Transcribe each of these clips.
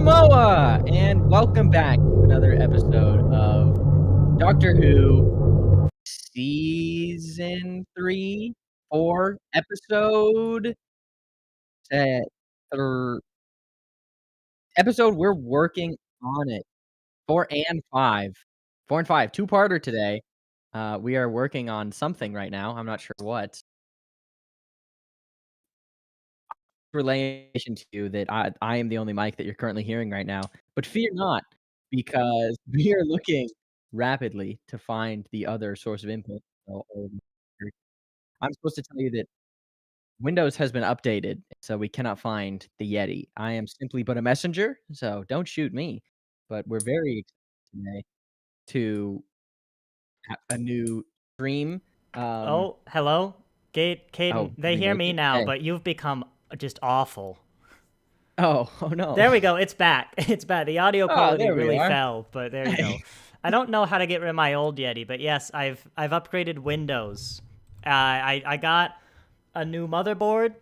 Samoa, and welcome back to another episode of Doctor Who Season 3, 4, uh, er, episode we're working on it. 4 and 5. 4 and 5, two-parter today. We are working on something right now, I'm not sure what. Relation to you that I am the only mic that you're currently hearing right now, but fear not, because we are looking rapidly to find the other source of input. I'm supposed to tell you that Windows has been updated, so we cannot find the Yeti. I am simply but a messenger, so don't shoot me. But we're very excited today to have a new stream. Oh, hello? Caden, Oh, they we hear make me it? now, Hey. but you've become just awful. Oh no. There we go, it's back. It's bad. The audio Oh, quality there we really are. fell, but there you go. I don't know how to get rid of my old Yeti, but yes, I've upgraded Windows. I got a new motherboard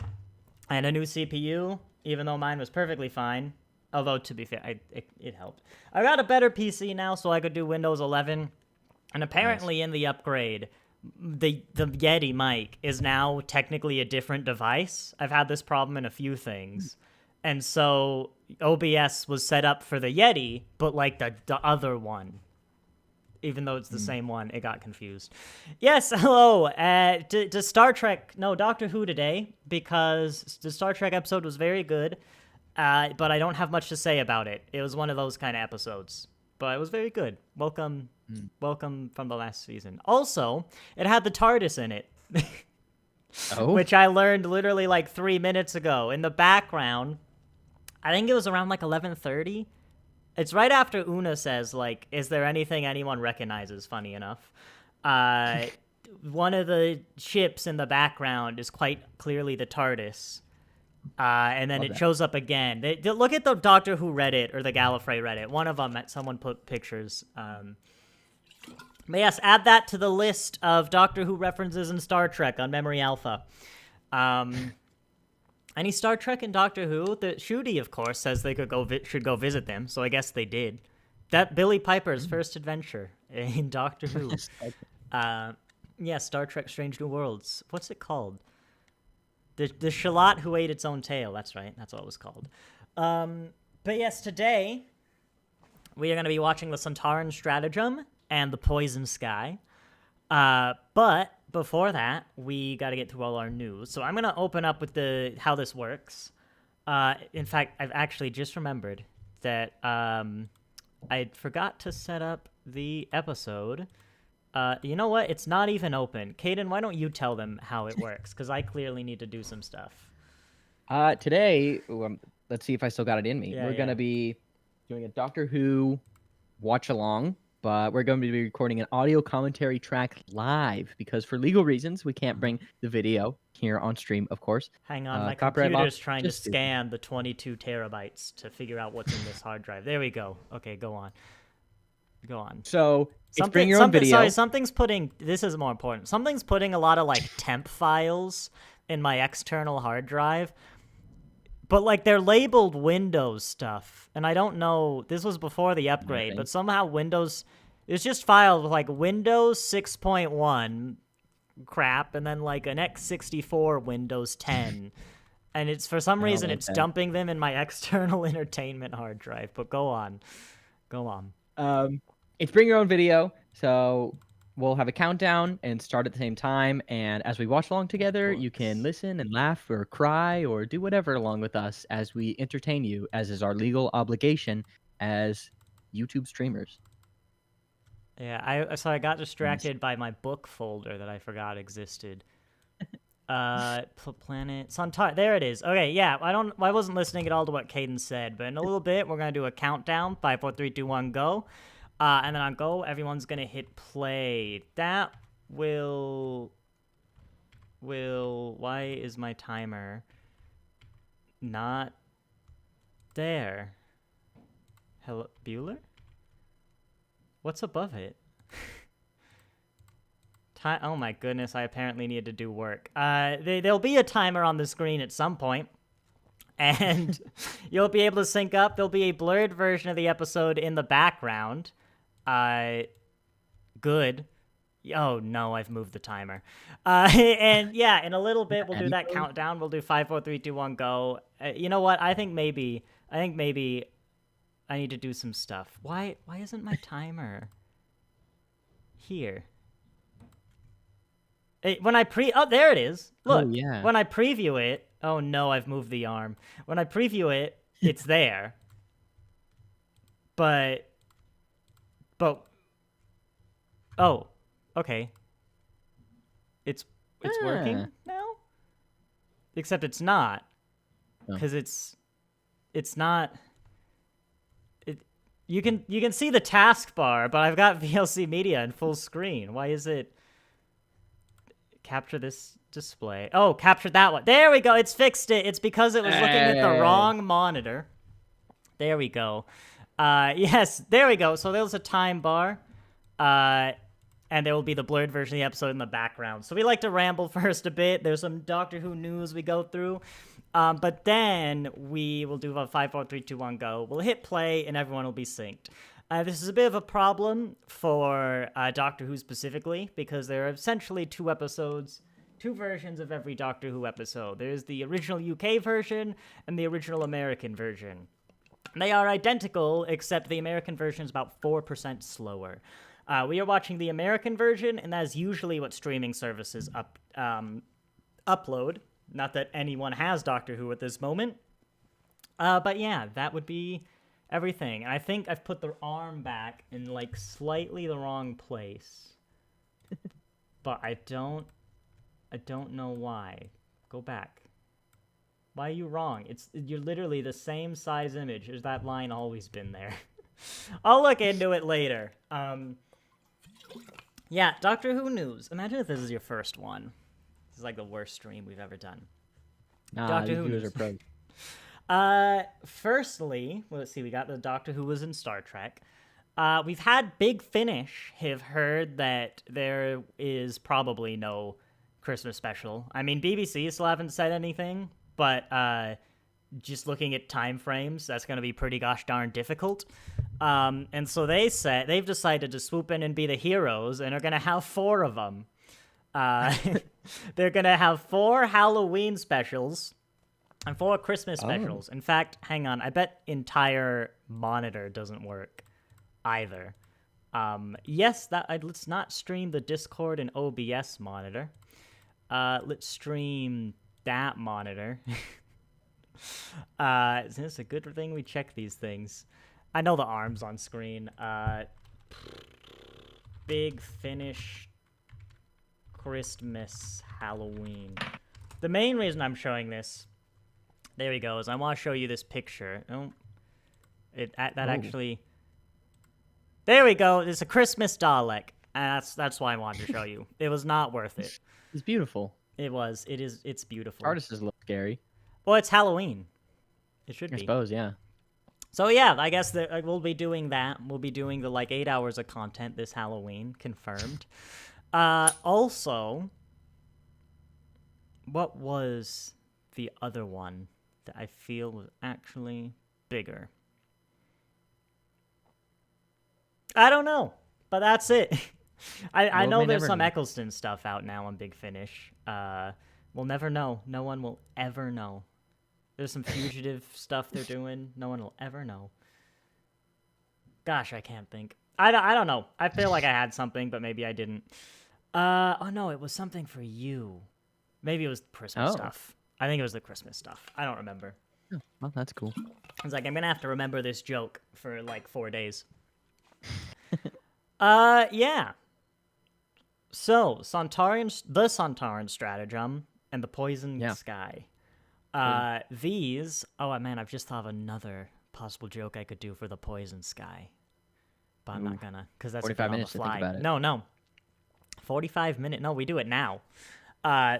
and a new CPU, even though mine was perfectly fine. Although, to be fair, it helped. I got a better PC now, so I could do Windows 11. And Nice. apparently in the upgrade, the Yeti mic is now technically a different device. I've had this problem in a few things. And so OBS was set up for the Yeti, but like the other one. Even though it's the same one, it got confused. Yes, hello. To Star Trek, no, Doctor Who today, because the Star Trek episode was very good, but I don't have much to say about it. It was one of those kind of episodes, but it was very good. Welcome from the last season. Also, it had the TARDIS in it, Oh? which I learned literally like 3 minutes ago. In the background, I think it was around like 11:30. It's right after Una says, like, is there anything anyone recognizes, funny enough. One of the ships in the background is quite clearly the TARDIS. And then Love it that. shows up again. Look at the Doctor Who Reddit or the Gallifrey Reddit. One of them, someone put pictures. But yes, add that to the list of Doctor Who references in Star Trek on Memory Alpha. Any Star Trek and Doctor Who? The Shooty, of course, says they should go visit them, so I guess they did. That Billy Piper's first adventure in Doctor Who. Yeah, Star Trek: Strange New Worlds. What's it called? The shallot who ate its own tail. That's right. That's what it was called. But yes, today we are going to be watching the Sontaran Stratagem and the Poison Sky. But before that, we got to get through all our news. So I'm going to open up with how this works. In fact, I've actually just remembered that I forgot to set up the episode. You know what? It's not even open. Caden, why don't you tell them how it works? Because I clearly need to do some stuff. Today, let's see if I still got it in me. Yeah, We're gonna be doing a Doctor Who watch along, but we're going to be recording an audio commentary track live because for legal reasons we can't bring the video here on stream, of course. Hang on, my Copyright law, computer's trying to just stupid. scan the 22 terabytes to figure out what's in this hard drive. There we go. Okay, go on. Go on. So it's bring your own video. Sorry, something's putting. This is more important. Something's putting a lot of like temp files in my external hard drive, but like they're labeled Windows stuff, and I don't know. This was before the upgrade, but somehow Windows. It's just filed with like Windows 6.1 crap, and then like an x64 Windows 10. And it's for some reason it's dumping them in my external entertainment hard drive. But go on. It's bring your own video, so we'll have a countdown and start at the same time. And as we watch along together, you can listen and laugh or cry or do whatever along with us as we entertain you, as is our legal obligation as YouTube streamers. Yeah, so I got distracted by my book folder that I forgot existed. Planet Sontaran. There it is. Okay, yeah. I wasn't listening at all to what Caden said, but in a little bit we're gonna do a countdown. 5, 4, 3, 2, 1, go. And then on go, everyone's gonna hit play. That will. Why is my timer not there? Hello, Bueller? What's above it? Oh my goodness, I apparently need to do work. There'll be a timer on the screen at some point. and you'll be able to sync up. There'll be a blurred version of the episode in the background. Good. Oh no, I've moved the timer. And yeah, in a little bit we'll do that countdown. We'll do 5, 4, 3, 2, 1, go. You know what? I think maybe I need to do some stuff. Why isn't my timer here? When I oh, there it is. Look. Oh, yeah. When I preview it, oh no, I've moved the arm. When I preview it, it's there. But oh, okay. It's working now? Except it's not. Cuz it's not you can see the taskbar, but I've got VLC Media in full screen. Why is it capture this display? Oh, capture that one. There we go. It's fixed it. It's because it was looking at the wrong monitor. There we go. Yes, there we go. So there's a time bar. And there will be the blurred version of the episode in the background. So we like to ramble first a bit. There's some Doctor Who news we go through. But then we will do a 5, 4, 3, 2, 1, go. We'll hit play, and everyone will be synced. This is a bit of a problem for Doctor Who specifically, because there are essentially two versions of every Doctor Who episode. There's the original UK version and the original American version. They are identical, except the American version is about 4% slower. We are watching the American version, and that is usually what streaming services upload. Not that anyone has Doctor Who at this moment. But yeah, that would be everything. And I think I've put the arm back in, like, slightly the wrong place. But I don't know why. Go back. Why are you wrong? You're literally the same size image. Has that line always been there? I'll look into it later. Yeah, Doctor Who news. Imagine if this is your first one. This is like the worst stream we've ever done. Doctor Who news. Are pros. Firstly, let's see. We got the Doctor Who was in Star Trek. We've had Big Finish have heard that there is probably no Christmas special. I mean, BBC still haven't said anything, but just looking at time frames, that's going to be pretty gosh darn difficult. And so they've decided to swoop in and be the heroes, and are going to have 4 of them. They're going to have 4 Halloween specials and 4 Christmas specials. In fact, hang on, I bet entire monitor doesn't work either. Yes, let's not stream the Discord and OBS monitor. Let's stream that monitor. Is this a good thing we check these things? I know the arm's on screen. Big Finish Christmas Halloween. The main reason I'm showing this, there we go, is I want to show you this picture. Oh, actually, there we go. It's a Christmas Dalek, and that's why I wanted to show you. It was not worth it. It's beautiful. It's beautiful. Artist is a little scary. Well, it's Halloween. It should be. I suppose, yeah. So yeah, I guess we'll be doing that. We'll be doing the 8 hours of content this Halloween, confirmed. Also, what was the other one that I feel was actually bigger? I don't know, but that's it. I know there's some Eccleston stuff out now on Big Finish. We'll never know. No one will ever know. There's some fugitive stuff they're doing. No one will ever know. Gosh, I can't think. I don't know. I feel like I had something, but maybe I didn't. Oh no, it was something for you. Maybe it was Christmas stuff. I think it was the Christmas stuff. I don't remember. Oh, well, that's cool. I was like, I'm gonna have to remember this joke for 4 days. Yeah. So, the Sontaran Stratagem and the Poison Sky. These, oh man, I've just thought of another possible joke I could do for the Poison Sky. But I'm not gonna, because that's 45 minutes to think about it. No. 45 minutes. No, we do it now.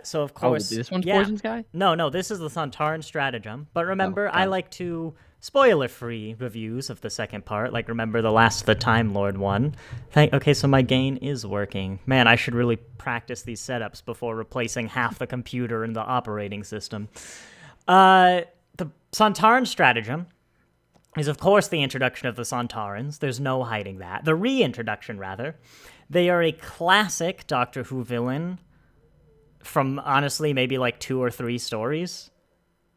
So of course, this one's Poison Sky? No, this is the Sontaran Stratagem. But remember, I like to spoiler-free reviews of the second part. Like, remember the Last of the Time Lord one. Okay, so my gain is working. Man, I should really practice these setups before replacing half the computer in the operating system. the Sontaran stratagem is, of course, the introduction of the Sontarans. There's no hiding that. The reintroduction, rather. They are a classic Doctor Who villain from, honestly, maybe like 2 or 3 stories.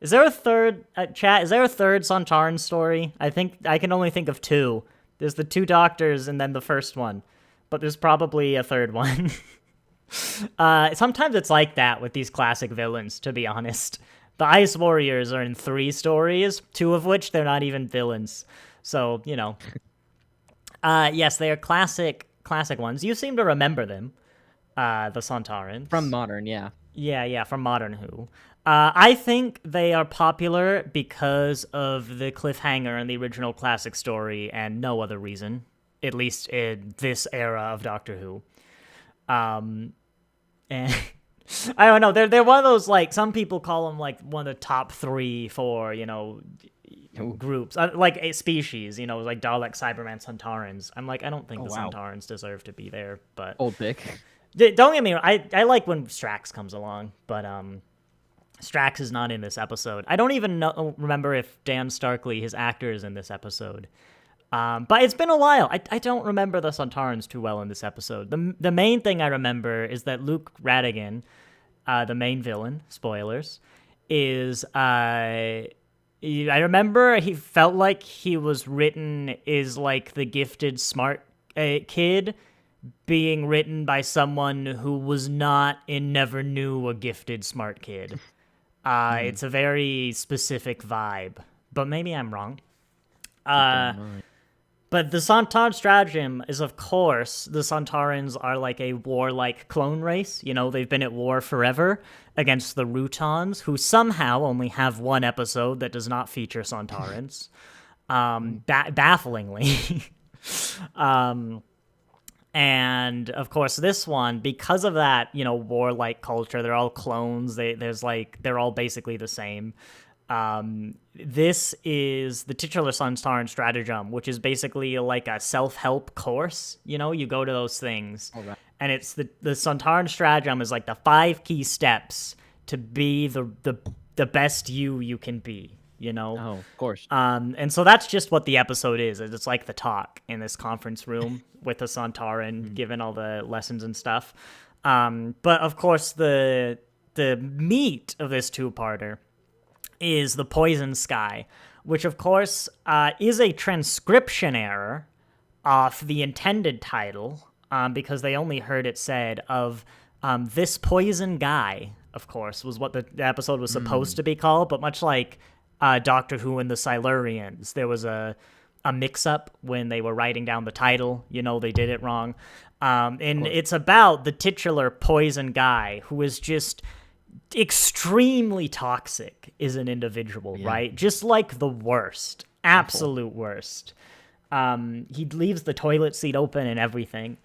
Is there a third, chat, is there a third Sontaran story? I think I can only think of 2. There's the 2 Doctors and then the first one. But there's probably a third one. Sometimes it's like that with these classic villains, to be honest. The Ice Warriors are in 3 stories, 2 of which they're not even villains. So, you know. Yes, they are classic ones. You seem to remember them, the Sontarans. From modern, yeah. Yeah, from modern Who. I think they are popular because of the cliffhanger in the original classic story and no other reason, at least in this era of Doctor Who. And I don't know, they're one of those, like, some people call them like one of the top 3, 4, you know, groups, like a species, you know, like Dalek, Cyberman, Sontarans. I'm like, I don't think Sontarans deserve to be there, but old pick. Don't get me wrong, I like when Strax comes along, but Strax is not in this episode. I don't even remember if Dan Starkley, his actor, is in this episode. But it's been a while. I don't remember the Sontarans too well in this episode. The main thing I remember is that Luke Radigan, the main villain, spoilers, is... I remember he felt like he was written as, like, the gifted, smart kid being written by someone who was not and never knew a gifted, smart kid. It's a very specific vibe, but maybe I'm wrong. But the Sontaran stratagem is, of course, the Sontarans are like a warlike clone race. You know, they've been at war forever against the Routons, who somehow only have 1 episode that does not feature Sontarans. Bafflingly. And, of course, this one, because of that, you know, warlike culture, they're all clones. They're all basically the same. This is the titular Sontaran stratagem, which is basically like a self-help course. You know, you go to those things, and it's the Sontaran stratagem is like the 5 key steps to be the best you can be. You know, of course. And so that's just what the episode is. It's like the talk in this conference room with the Sontaran giving all the lessons and stuff. But of course, the meat of this 2-parter is the Poison Sky, which of course is a transcription error off the intended title, because they only heard it said of this poison guy. Of course, was what the episode was supposed to be called, but much like Doctor Who and the Silurians, there was a mix-up when they were writing down the title. You know, they did it wrong. And it's about the titular poison guy who is just extremely toxic as an individual, right? Just like the worst, absolute worst. He leaves the toilet seat open and everything.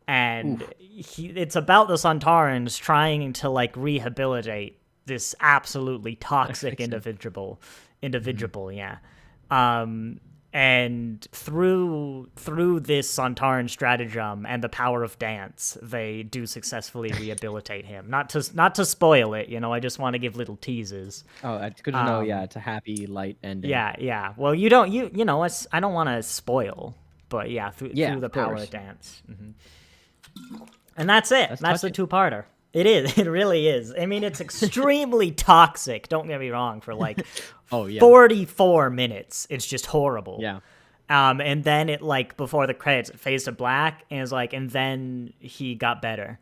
And it's about the Sontarans trying to, like, rehabilitate this absolutely toxic individual, yeah. And through this Sontaran stratagem and the power of dance, they do successfully rehabilitate him. Not to spoil it, you know. I just want to give little teases. Oh, it's good to know. Yeah, it's a happy, light ending. Yeah. Well, you don't I don't want to spoil, but yeah, through the power of dance. And that's it. That's the 2-parter. It is. It really is. I mean, it's extremely toxic. Don't get me wrong. For like 44 minutes, it's just horrible. Yeah. And then it, like, before the credits, it fades to black, and it's like, and then he got better,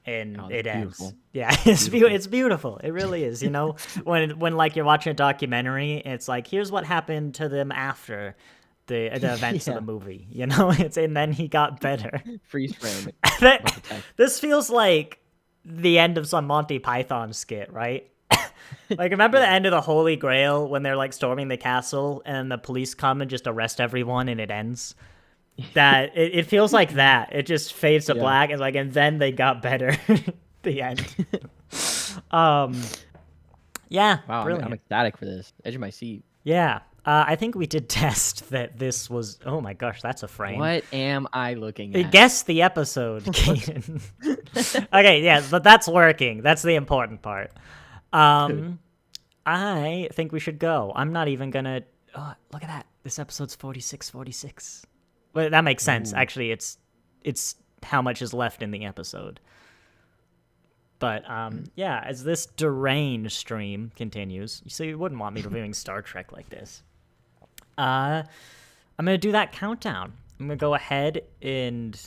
and it ends. Beautiful. Yeah, it's beautiful. It really is. You know, when like you're watching a documentary, it's like, here's what happened to them after the events of the movie. You know, and then he got better. Freeze frame. This feels like the end of some Monty Python skit, right? Like, remember the end of the Holy Grail when they're, like, storming the castle and the police come and just arrest everyone and it ends? That it feels like that. It just fades to black and, like, and then they got better. The end. Yeah. Wow, I'm ecstatic for this. Edge of my seat. Yeah. I think we did test that this was... Oh my gosh, that's a frame. What am I looking at? Guess the episode, Kaden. Okay, yeah, but that's working. That's the important part. I think we should go. I'm not even gonna. Oh, look at that. This episode's 46. Well, that makes sense. Ooh. Actually, it's how much is left in the episode. But yeah, as this deranged stream continues, you see, you wouldn't want me reviewing Star Trek like this. I'm gonna do that countdown. I'm gonna go ahead and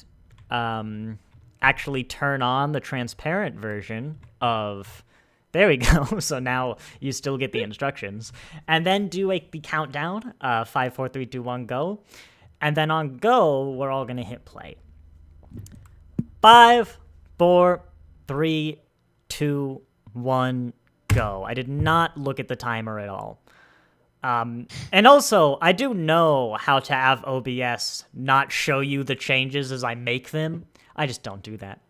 actually turn on the transparent version of. There we go. So now you still get the instructions, and then do the countdown. 5, 4, 3, 2, 1, go, and then on go, we're all gonna hit play. 5, 4, 3, 2, 1, go. I did not look at the timer at all. And also, I do know how to have OBS not show you the changes as I make them. I just don't do that.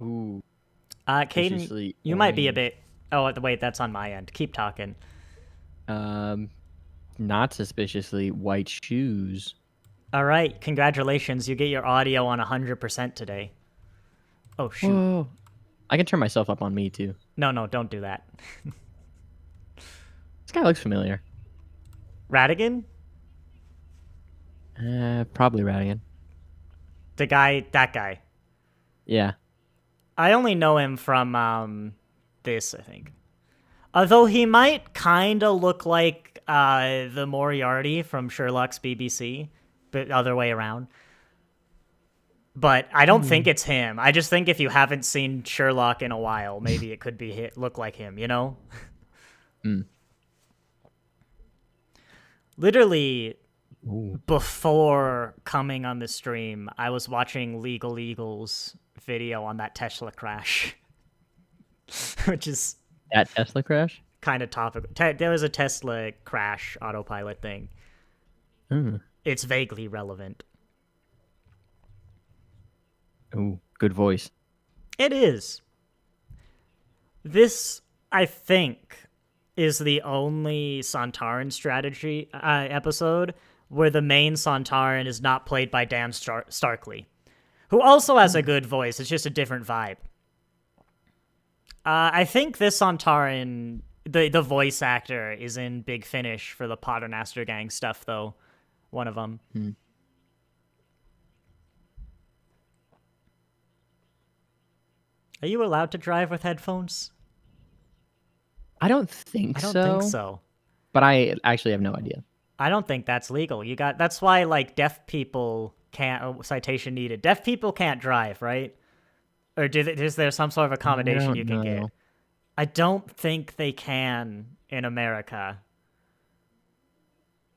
Ooh. Caden, you might be a bit... Oh, wait, that's on my end. Keep talking. Not suspiciously white shoes. All right, congratulations. You get your audio on 100% today. Oh, shoot. Whoa. I can turn myself up on me, too. No, don't do that. This guy looks familiar. Radigan? Probably Radigan. That guy. Yeah. I only know him from this, I think. Although he might kind of look like the Moriarty from Sherlock's BBC, but other way around. But I don't think it's him. I just think if you haven't seen Sherlock in a while, maybe it could be look like him, you know? Literally, before coming on the stream, I was watching Legal Eagles video on that Tesla crash, which is That Tesla crash? kind of topical. There was a Tesla crash autopilot thing. It's vaguely relevant. Ooh, good voice. It is. This, I think, is the only Sontaran strategy episode where the main Sontaran is not played by Dan Starkley, who also has a good voice. It's just a different vibe. I think this Sontaran, the voice actor, is in Big Finish for the Paternoster Gang stuff, though. One of them. Are you allowed to drive with headphones? I don't think so. I don't think so. But I actually have no idea. I don't think that's legal. That's why like deaf people can't citation needed. Deaf people can't drive, right? Or is there some sort of accommodation you can get? I don't think they can in America.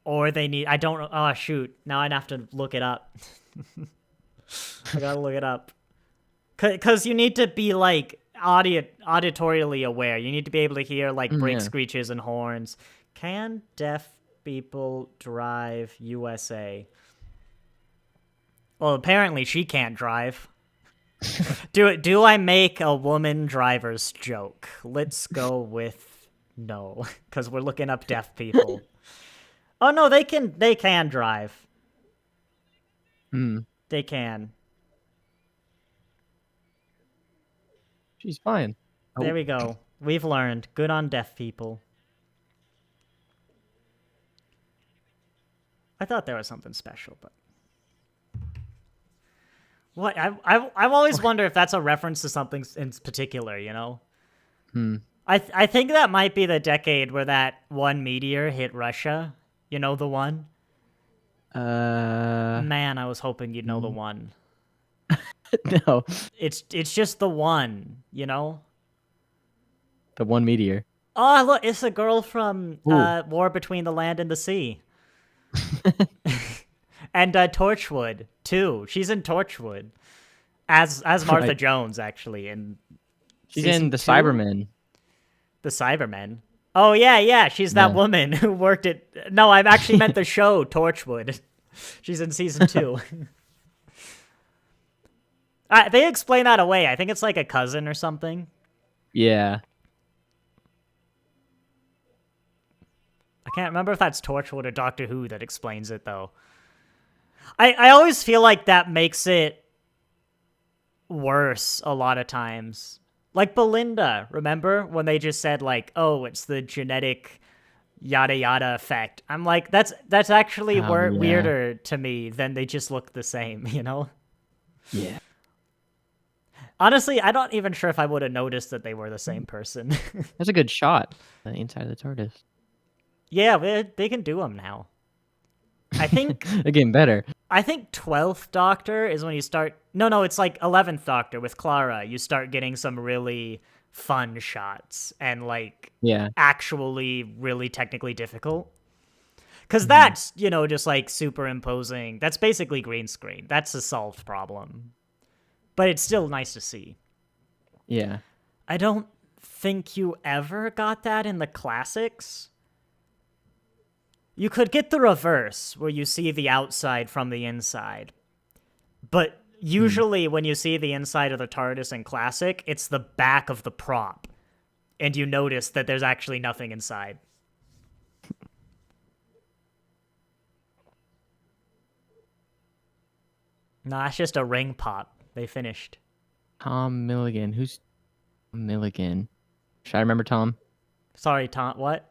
Or they need oh shoot. Now I'd have to look it up. I gotta look it up. Cause you need to be like auditorially aware. You need to be able to hear like brake screeches and horns. Can deaf people drive USA? Well, apparently she can't drive. Do I make a woman driver's joke? Let's go with no, because we're looking up deaf people. Oh no, they can drive. They can. She's fine. There we go. We've learned. Good on deaf people. I thought there was something special, but what? I've always wondered if that's a reference to something in particular. You know. I think that might be the decade where that one meteor hit Russia. You know the one. Man, I was hoping you'd know the one. No. It's just the one, you know? The one meteor. Oh, look, it's a girl from War Between the Land and the Sea. And Torchwood, too. She's in Torchwood. As Martha Jones, actually. She's in The Cybermen. The Cybermen? Oh, yeah. She's that woman who worked at... No, I've actually meant the show, Torchwood. She's in season 2. They explain that away. I think it's like a cousin or something. Yeah. I can't remember if that's Torchwood or Doctor Who that explains it, though. I always feel like that makes it worse a lot of times. Like Belinda, remember when they just said like, "Oh, it's the genetic yada yada effect." I'm like, that's actually Oh yeah, weirder to me than they just look the same, you know? yeah. Honestly, I'm not even sure if I would have noticed that they were the same person. That's a good shot. The inside of the TARDIS. Yeah, they can do them now. I think Again, better. 12th Doctor is when you start. No, it's like 11th Doctor with Clara. You start getting some really fun shots and like Yeah. actually really technically difficult. Because Hmm. that's, just like superimposing. That's basically green screen. That's a solved problem. But it's still nice to see. Yeah. I don't think you ever got that in the classics. You could get the reverse, where you see the outside from the inside. But Hmm. usually when you see the inside of the TARDIS in classic, it's the back of the prop. And you notice that there's actually nothing inside. Nah, it's just a ring pop. They finished. Tom Milligan. Who's Tom Milligan? Should I remember Tom? Sorry, Tom. What?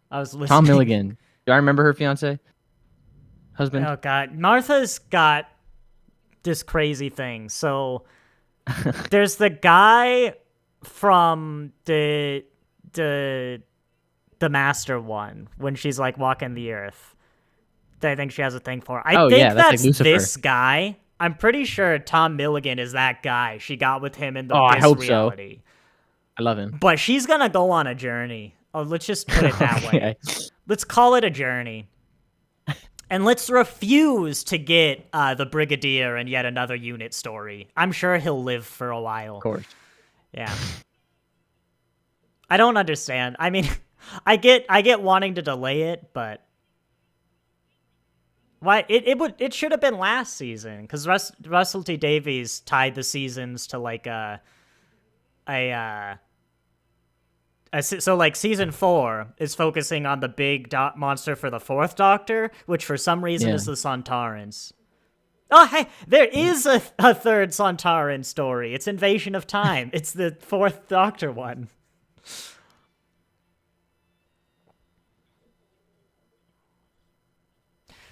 I was Tom listening. Milligan. Do I remember her fiance? Husband? Oh, God. Martha's got this crazy thing. So there's the guy from the Master one when she's like walking the earth that I think she has a thing for. I Oh think yeah, that's like that's Lucifer. this guy. I'm pretty sure Tom Milligan is that guy she got with him in Oh, I this hope so. reality. I love him. But she's gonna go on a journey. Oh, let's just put it that way. Okay. Let's call it a journey. And let's refuse to get the Brigadier and yet another unit story. I'm sure he'll live for a while. Of course. Yeah. I don't understand. I mean, I get wanting to delay it, but why it should have been last season because Russell T Davies tied the seasons to like a so like season 4 is focusing on the big monster for the 4th Doctor, which for some reason Yeah. is the Sontarans. Oh, hey, there is a third Sontaran story. It's Invasion of Time. It's the 4th Doctor one.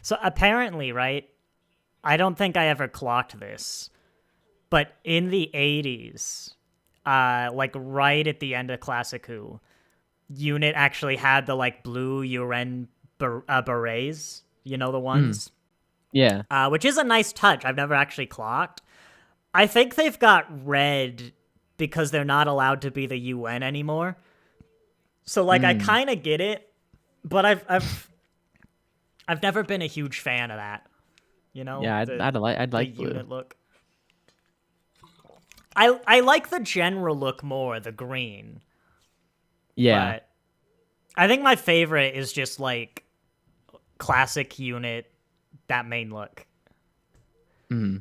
So apparently, right? I don't think I ever clocked this, but in the 80s, like right at the end of Classic Who, Unit actually had the like blue UN berets, you know the ones? Yeah. Which is a nice touch. I've never actually clocked. I think they've got red because they're not allowed to be the UN anymore. So like I kind of get it, but I've never been a huge fan of that. You know? Yeah, I'd like blue. Unit look. I like the general look more, the green. Yeah. But I think my favorite is just like classic unit, that main look. Hmm.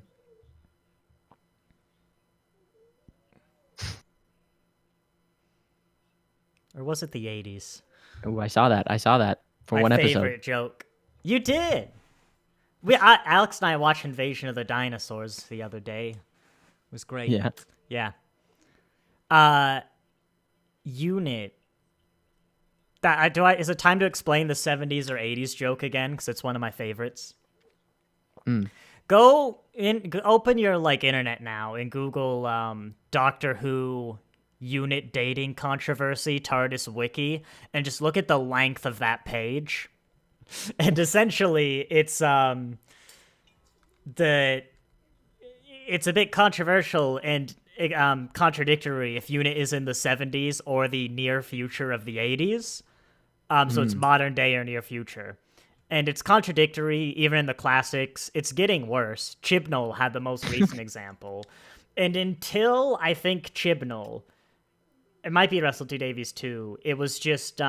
Or was it the 80s? Oh, I saw that. I saw that for My one favorite episode. joke. You did. Alex and I watched Invasion of the Dinosaurs the other day. It was great. Yeah. Yeah. Unit. Is it time to explain the 70s or 80s joke again? Because it's one of my favorites. Open your like internet now and Google Doctor Who unit dating controversy TARDIS wiki and just look at the length of that page. And essentially it's it's a bit controversial and contradictory if unit is in the 70s or the near future of the 80s. So it's modern day or near future. And it's contradictory even in the classics. It's getting worse. Chibnall had the most recent example. And until I think Chibnall, it might be Russell T Davies too, it was just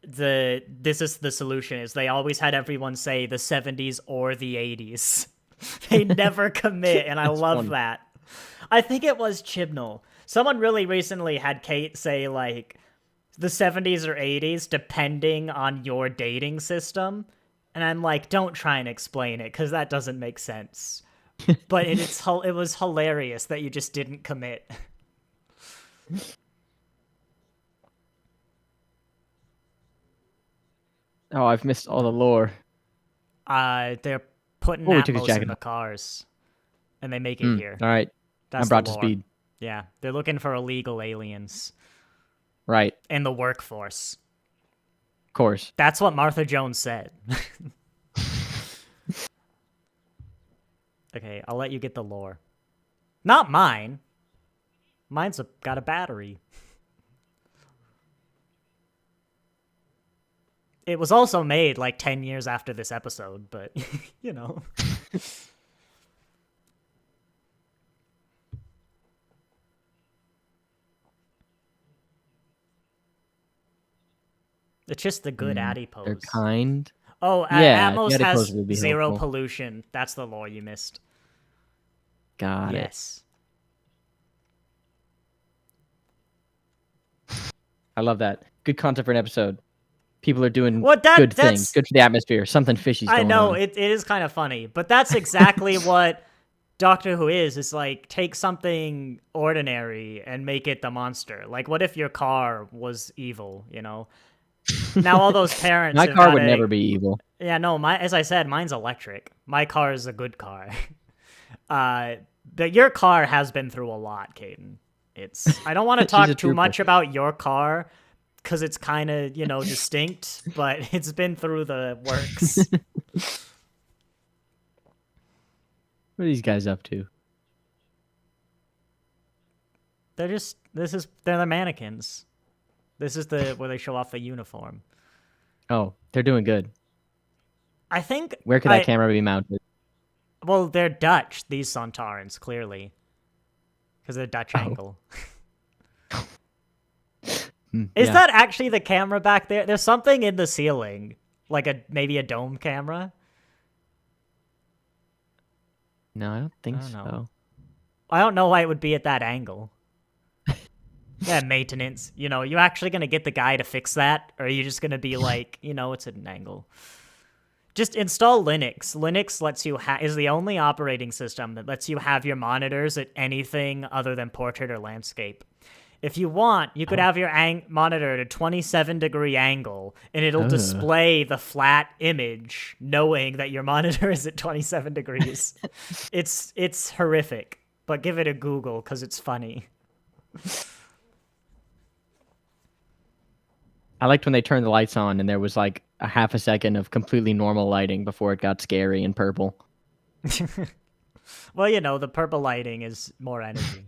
this is the solution is they always had everyone say the 70s or the 80s. They never commit, and I love funny. that. I think it was Chibnall. Someone really recently had Kate say like the 70s or 80s depending on your dating system. And I'm like, don't try and explain it because that doesn't make sense. but it was hilarious that you just didn't commit. Oh, I've missed all the lore. They're putting Oh, he took his Atmos in jacket the off. cars, and they make it here. All right, I'm That's the brought to lore. speed. Yeah, they're looking for illegal aliens Right, in the workforce. of course. That's what Martha Jones said. Okay, I'll let you get the lore. Not mine. Mine's got a battery. It was also made like 10 years after this episode, but, you know. It's just the good adipose. They're kind. Oh, Yeah, the Atmos adipose has would be zero helpful. pollution. That's the lore you missed. Got it. Yes. I love that. Good content for an episode. People are doing Well, good things. that's Good for the atmosphere. Something fishy's going on. I know it is kind of funny, but that's exactly what Doctor Who is. It's like take something ordinary and make it the monster. Like, what if your car was evil? You know. Now all those parents. My car would never be evil. Yeah, no. As I said, mine's electric. My car is a good car. But your car has been through a lot, Caden. I don't want to talk too much about your car because it's kind of, distinct, but it's been through the works. What are these guys up to? They're the mannequins. This is where they show off the uniform. Oh, they're doing good. I think. Where could that camera be mounted? Well, they're Dutch, these Sontarans, clearly. Because they're Dutch angle. Is that actually the camera back there? There's something in the ceiling. Like maybe a dome camera? No, I don't think so. I don't know why it would be at that angle. Yeah, maintenance. You actually going to get the guy to fix that? Or are you just going to be like, it's at an angle? Just install Linux. Linux is the only operating system that lets you have your monitors at anything other than portrait or landscape. If you want, you could have your monitor at a 27-degree angle, and it'll display the flat image, knowing that your monitor is at 27 degrees. It's horrific, but give it a Google because it's funny. I liked when they turned the lights on and there was like a half a second of completely normal lighting before it got scary and purple. Well, the purple lighting is more energy.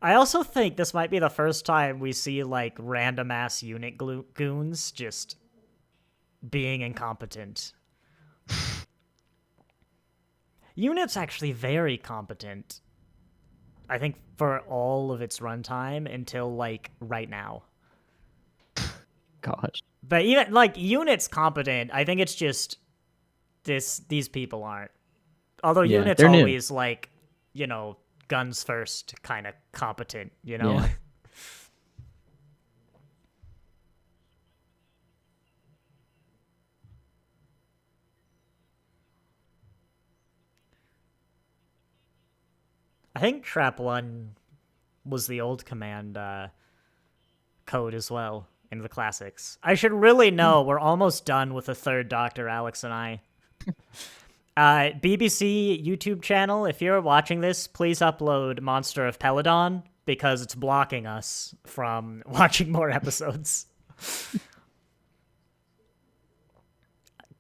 I also think this might be the first time we see like random ass unit goons just being incompetent. Unit's actually very competent. I think for all of its runtime until like right now. Gosh. But even like Unit's competent, I think it's just these people aren't. Although Unit's always new. Like, guns first kind of competent, Yeah. I think Trap 1 was the old command code as well in the classics. I should really know. We're almost done with the third Doctor, Alex and I. BBC YouTube channel, if you're watching this, please upload Monster of Peladon because it's blocking us from watching more episodes.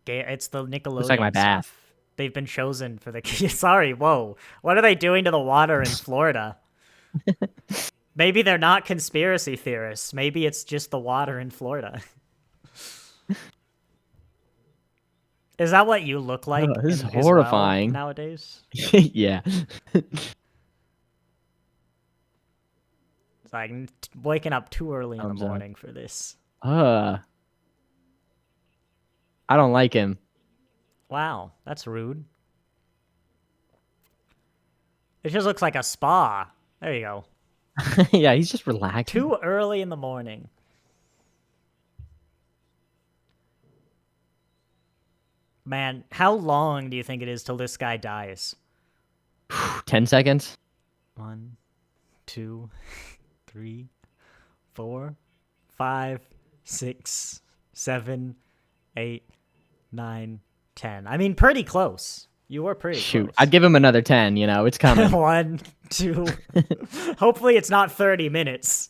It's the Nickelodeon. It's like my bath. Stuff. They've been chosen for the Sorry, whoa. What are they doing to the water in Florida? Maybe they're not conspiracy theorists. Maybe it's just the water in Florida. Is that what you look like? This is horrifying nowadays. Yeah. It's like waking up too early in the morning for this. I don't like him. Wow, that's rude. It just looks like a spa. There you go. Yeah, he's just relaxing. Too early in the morning. Man, how long do you think it is till this guy dies? 10 seconds. 1, 2, 3, 4, 5, 6, 7, 8, 9, 10. I mean, pretty close. You were pretty Shoot, close. I'd give him another 10. It's coming. 1, 2. Hopefully, it's not 30 minutes.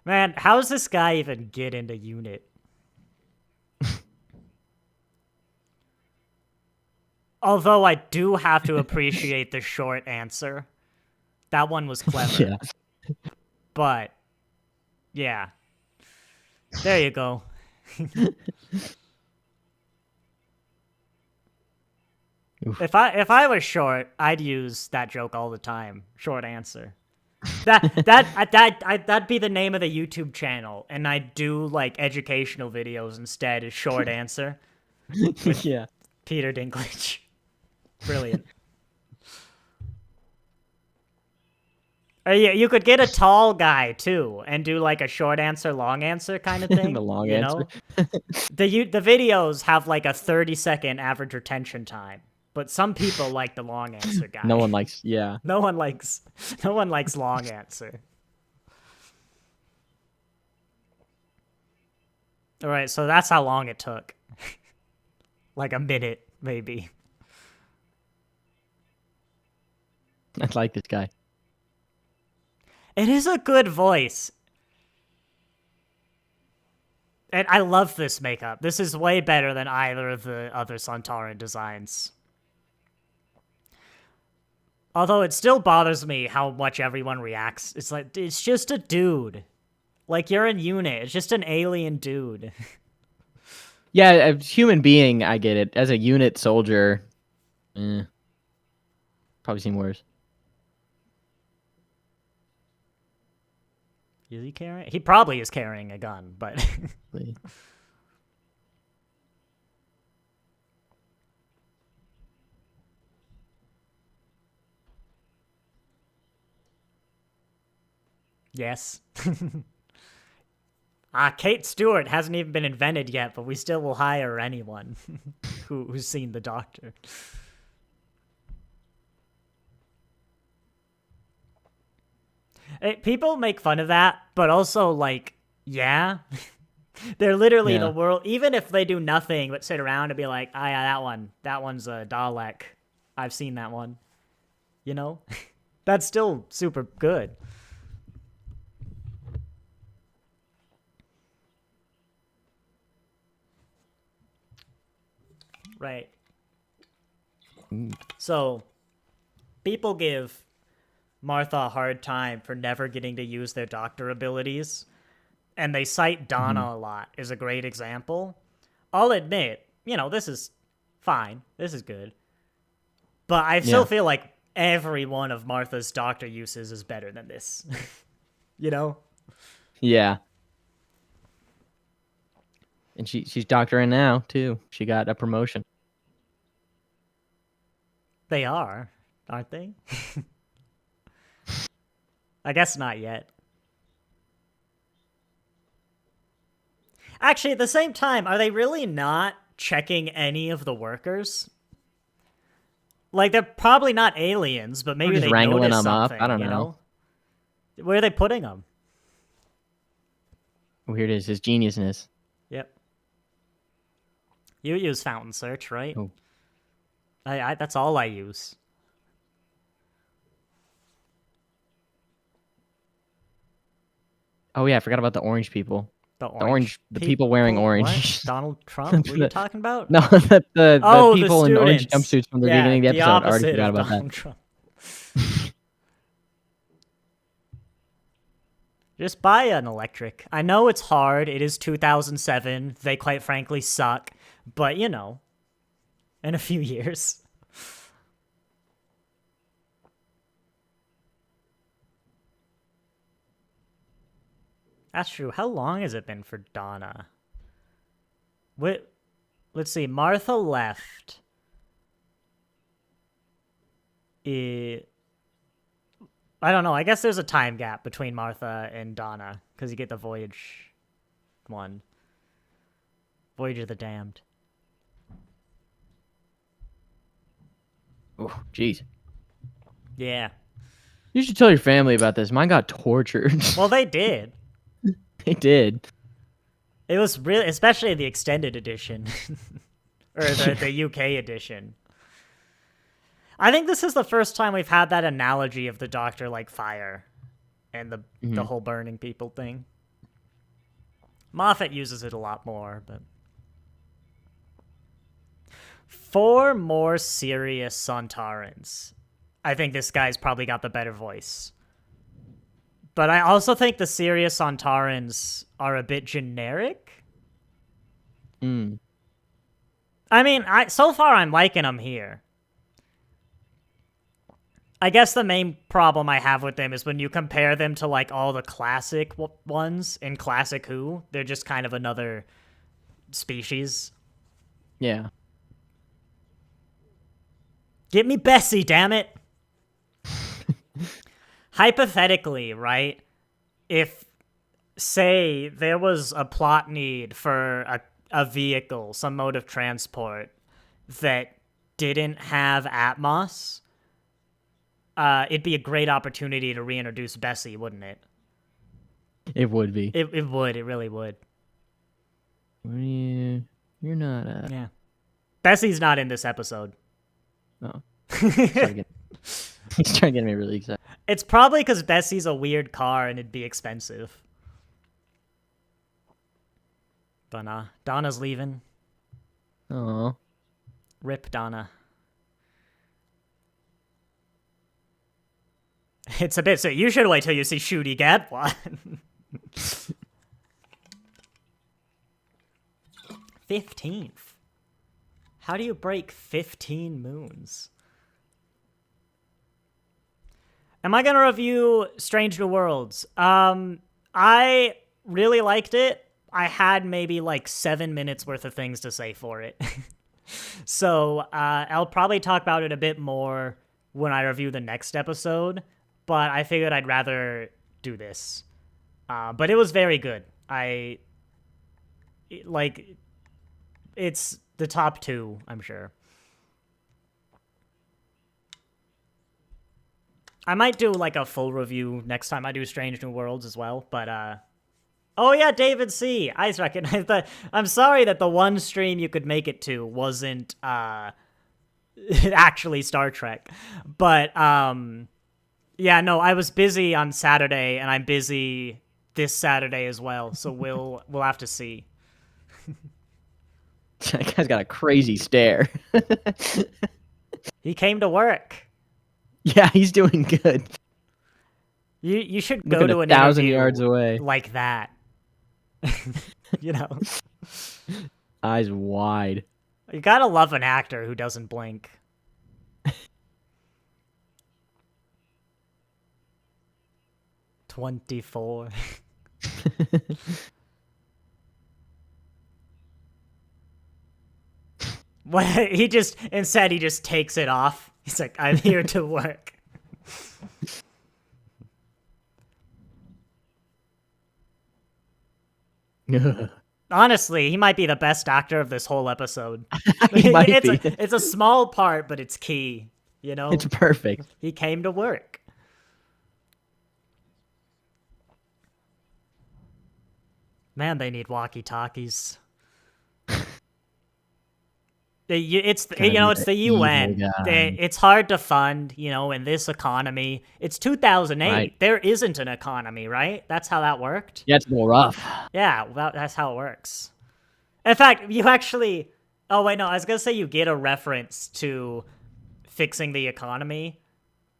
Man, how does this guy even get into unit? Although I do have to appreciate the short answer. That one was clever. Yeah. But, yeah. There you go. If I was short, I'd use that joke all the time. Short answer. That'd be the name of the YouTube channel, and I'd do like educational videos instead. Is short answer. Yeah. Peter Dinklage. Brilliant. Yeah, you could get a tall guy too, and do like a short answer, long answer kind of thing. The long answer. The videos have like a 30-second average retention time, but some people like the long answer guy. No one likes. Yeah. No one likes long answer. All right, so that's how long it took. Like a minute, maybe. I like this guy. It is a good voice. And I love this makeup. This is way better than either of the other Sontaran designs. Although it still bothers me how much everyone reacts. It's like, it's just a dude. Like, you're in unit. It's just an alien dude. Yeah, a human being, I get it. As a unit soldier, probably seen worse. Is he carrying? He probably is carrying a gun, but... Yes. Kate Stewart hasn't even been invented yet, but we still will hire anyone who's seen the Doctor. People make fun of that, but also, like, yeah. They're literally the world. Even if they do nothing but sit around and be like, ah, yeah, that one. That one's a Dalek. I've seen that one. You know? That's still super good. Right. So, people give Martha a hard time for never getting to use their Doctor abilities, and they cite Donna a lot as a great example. I'll admit, this is fine. This is good. But I still feel like every one of Martha's Doctor uses is better than this. Yeah. And she's doctoring now, too. She got a promotion. They are, aren't they? I guess not yet. Actually, at the same time, are they really not checking any of the workers? Like, they're probably not aliens, but maybe they wrangling noticed them up. something, I don't know. Where are they putting them? Oh, here it is, his geniusness. Yep. You use Fountain Search, right? Oh. I that's all I use. Oh, yeah, I forgot about the orange people. The people wearing orange. What? Donald Trump? What are you talking about? No, the people in orange jumpsuits from the beginning of the episode. I already forgot about Donald Trump. Just buy an electric. I know it's hard. It is 2007. They quite frankly suck. But, in a few years. That's true. How long has it been for Donna? Let's see. Martha left. I don't know. I guess there's a time gap between Martha and Donna because you get the Voyage one. Voyage of the Damned. Oh, jeez. Yeah. You should tell your family about this. Mine got tortured. Well, they did. They did. It was really, especially the extended edition. Or the UK edition. I think this is the first time we've had that analogy of the Doctor like fire and the whole burning people thing. Moffat uses it a lot more, but 4 more serious Sontarans. I think this guy's probably got the better voice. But I also think the serious Sontarans are a bit generic. Mm. I mean, so far I'm liking them here. I guess the main problem I have with them is when you compare them to like all the classic ones in Classic Who, they're just kind of another species. Yeah. Get me Bessie, damn it. Hypothetically, right? If, say, there was a plot need for a vehicle, some mode of transport that didn't have Atmos, it'd be a great opportunity to reintroduce Bessie, wouldn't it? It would be. It would. It really would. You're not. Yeah. Bessie's not in this episode. Oh. He's trying to get me really excited. It's probably because Bessie's a weird car and it'd be expensive. But Donna's leaving. Oh. Rip Donna. It's a bit so you should wait till you see Shooty get one. 15th. How do you break 15 moons? Am I going to review Strange New Worlds? I really liked it. I had maybe like 7 minutes worth of things to say for it. So I'll probably talk about it a bit more when I review the next episode, but I figured I'd rather do this. But it was very good. It's the top 2, I'm sure. I might do like a full review next time I do Strange New Worlds as well, but oh yeah, David C. I recognize that. I'm sorry that the one stream you could make it to wasn't actually Star Trek. But yeah, no, I was busy on Saturday and I'm busy this Saturday as well, so we'll have to see. That guy's got a crazy stare. He came to work. Yeah, he's doing good. You should go to an 1,000 interview yards away, like that. You know, eyes wide. You gotta love an actor who doesn't blink. 24. What he just takes it off. He's like, I'm here to work. Honestly, he might be the best actor of this whole episode. It's a small part, but it's key. You know, it's perfect. He came to work. Man, they need walkie-talkies. It's the UN. It's hard to fund, in this economy. It's 2008. Right. There isn't an economy, right? That's how that worked. Yeah, it's more rough. Yeah, that's how it works. In fact, you actually... Oh, wait, no, I was going to say you get a reference to fixing the economy,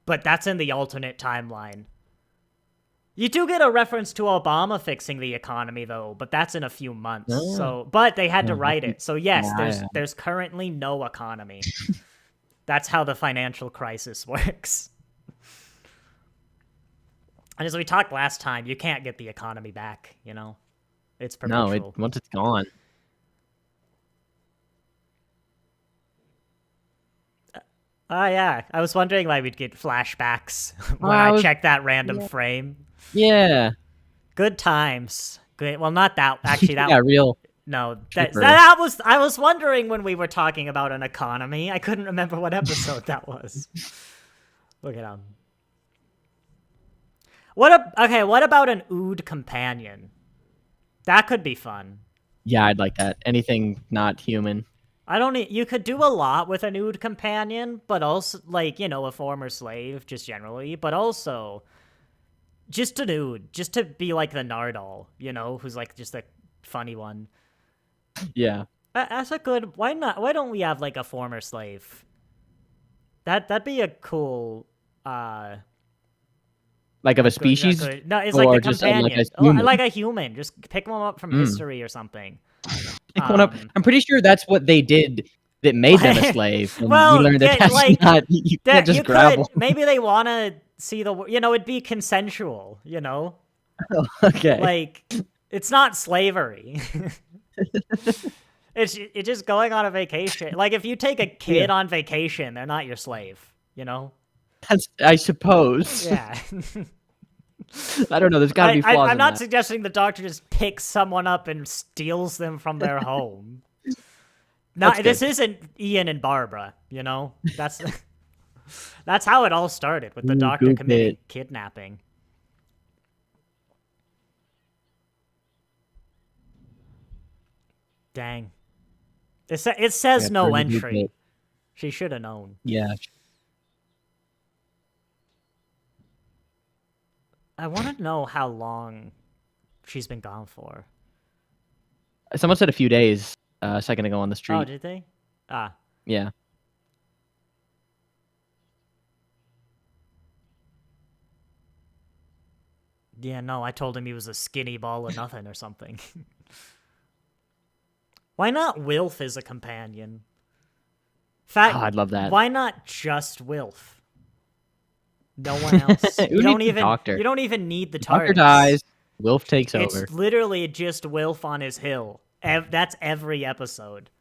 but that's in the alternate timeline. You do get a reference to Obama fixing the economy, though, but that's in a few months. But they had to write it. So yes, there's currently no economy. That's how the financial crisis works. And as we talked last time, you can't get the economy back, It's perpetual. No, once it's gone. Oh, yeah. I was wondering why we'd get flashbacks when I checked that random frame. Yeah. Good times. Good. Well, not that. Actually, that got real No, Tripper. I was wondering when we were talking about an economy. I couldn't remember what episode that was. Look at him. What about an Ood companion? That could be fun. Yeah, I'd like that. Anything not human. I don't need, you could do a lot with an Ood companion, but also, like, you know, a former slave, just generally, but also just an Ood, just to be like the Nardal, you know, who's like just a funny one. Yeah. That's a good, why not, why don't we have like a former slave? That'd be a cool, Like of a that species, could, no, it's like or a just like a companion. human. Like a human, just pick one up from history or something. Pick one up. I'm pretty sure that's what they did that made them a slave, and we Well, learned that yeah, that's like not. You can't that just you grab could, maybe they want to see the, you know, it'd be consensual, you know, them. Okay. like it's not slavery. It's just going on a vacation. Like if you take a kid on vacation, they're not your slave, you know. That's, I suppose. Yeah. I don't know. There's got to be flaws I'm in not that. suggesting the doctor just picks someone up and steals them from their home. Not this isn't Ian and Barbara, you know. That's how it all started with the doctor committing kidnapping. Dang. It says no entry. She should have known. Yeah. I want to know how long she's been gone for. Someone said a few days a second ago on the street. Oh, did they? Ah. Yeah. Yeah, no, I told him he was a skinny ball of nothing or something. Why not Wilf as a companion? Fact, I'd love that. Why not just Wilf? No one else. You don't even need the TARDIS. Doctor dies. Wilf takes over. It's literally just Wilf on his hill. That's every episode.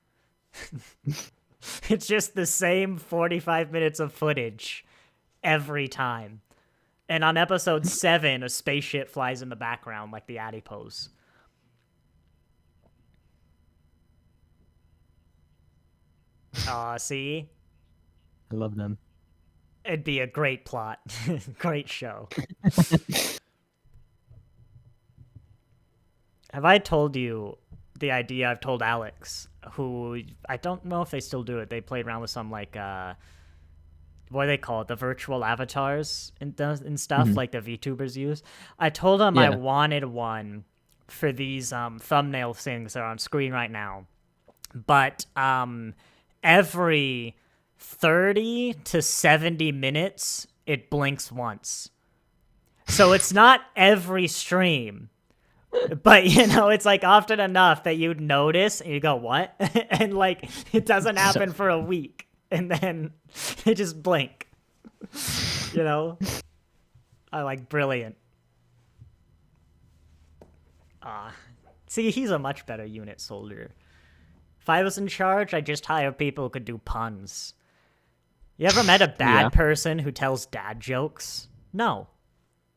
It's just the same 45 minutes of footage every time. And on episode 7, a spaceship flies in the background like the adipose. See? I love them. It'd be a great plot. Great show. Have I told you the idea I've told Alex, who I don't know if they still do it. They played around with some like what do they call it? The virtual avatars and stuff like the VTubers use. I told him I wanted one for these thumbnail things that are on screen right now. But every 30 to 70 minutes, it blinks once. So it's not every stream. But, you know, it's like often enough that you'd notice and you go, what? And like, it doesn't happen for a week. And then it just blink. You know? I like brilliant. See, he's a much better unit soldier. If I was in charge, I'd just hire people who could do puns. You ever met a bad person who tells dad jokes? No.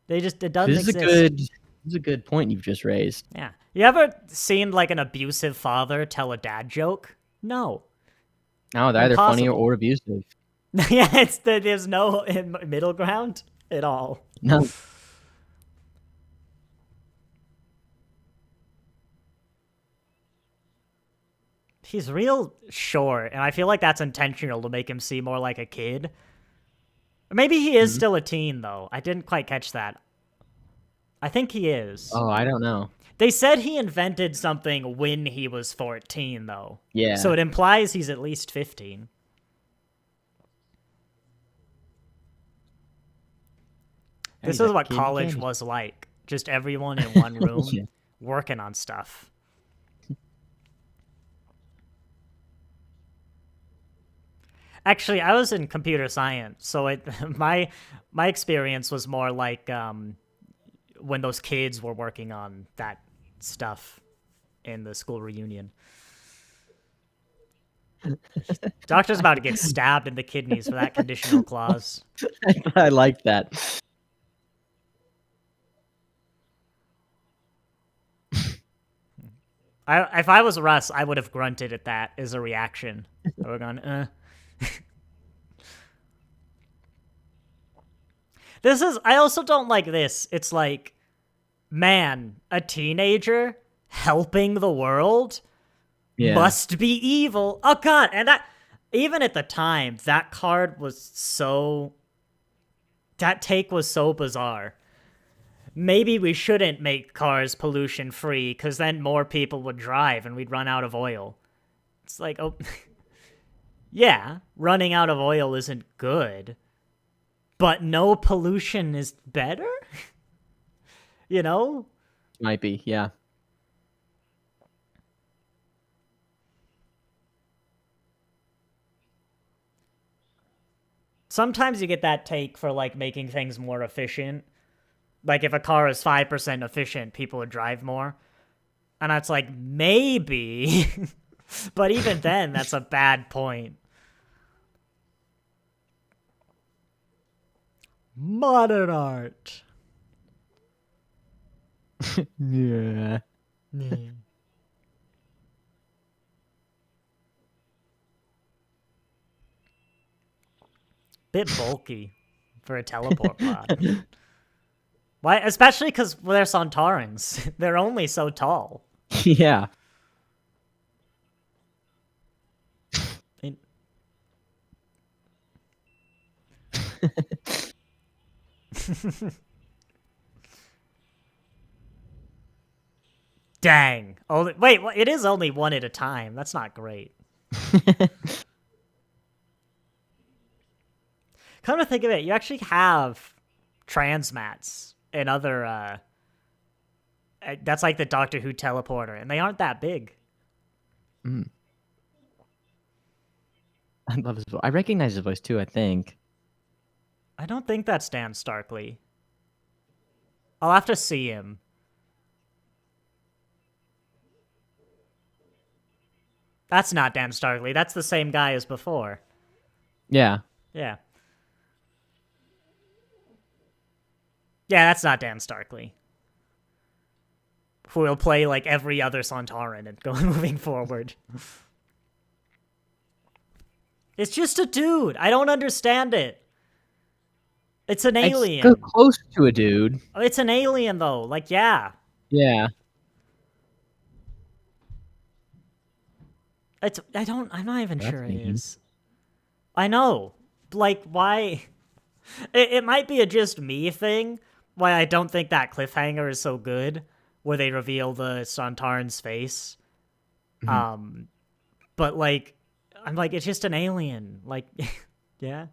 It doesn't exist. This is a good point you've just raised. Yeah. You ever seen like an abusive father tell a dad joke? No. No, they're either funny or abusive. Yeah, there's no middle ground at all. No. He's real short, and I feel like that's intentional to make him seem more like a kid. Maybe he is still a teen, though. I didn't quite catch that. I think he is. Oh, I don't know. They said he invented something when he was 14, though. Yeah. So it implies he's at least 15. This is what college was like. Just everyone in one room working on stuff. Actually, I was in computer science, so my experience was more like when those kids were working on that stuff in the school reunion. Doctor's about to get stabbed in the kidneys for that conditional clause. I like that. If I was Russ, I would have grunted at that as a reaction. I would have gone, This is, I also don't like this. It's like, man, a teenager helping the world Yeah. must be evil. Oh god, and that, even at the time, that card was so, that take was so bizarre. Maybe we shouldn't make cars pollution free because then more people would drive and we'd run out of oil. It's like, oh, yeah, running out of oil isn't good, but no pollution is better? You know? Might be, yeah. Sometimes you get that take for like making things more efficient. Like if a car is 5% efficient, people would drive more. And that's like, maybe. But even then, that's a bad point. Modern art. Yeah. Bit bulky for a teleport pod. Why? Especially because they're Sontarans. They're only so tall. Yeah. Dang. Wait, it is only one at a time. That's not great. Come to think of it, you actually have transmats and other, that's like the Doctor Who teleporter, and they aren't that big. Mm. I love his voice. I recognize his voice too, I think. I don't think that's Dan Starkley. I'll have to see him. That's not Dan Starkley. That's the same guy as before. Yeah. Yeah. Yeah, that's not Dan Starkley. Who will play like every other Sontaran and go moving forward. It's just a dude. I don't understand it. It's an alien. It's close to a dude. It's an alien though. Like, yeah. Yeah. I'm not even sure it is. I know. Like, why? It might be a just me thing, why I don't think that cliffhanger is so good, where they reveal the Sontaran's face. Mm-hmm. But like, I'm like, it's just an alien. Like, yeah.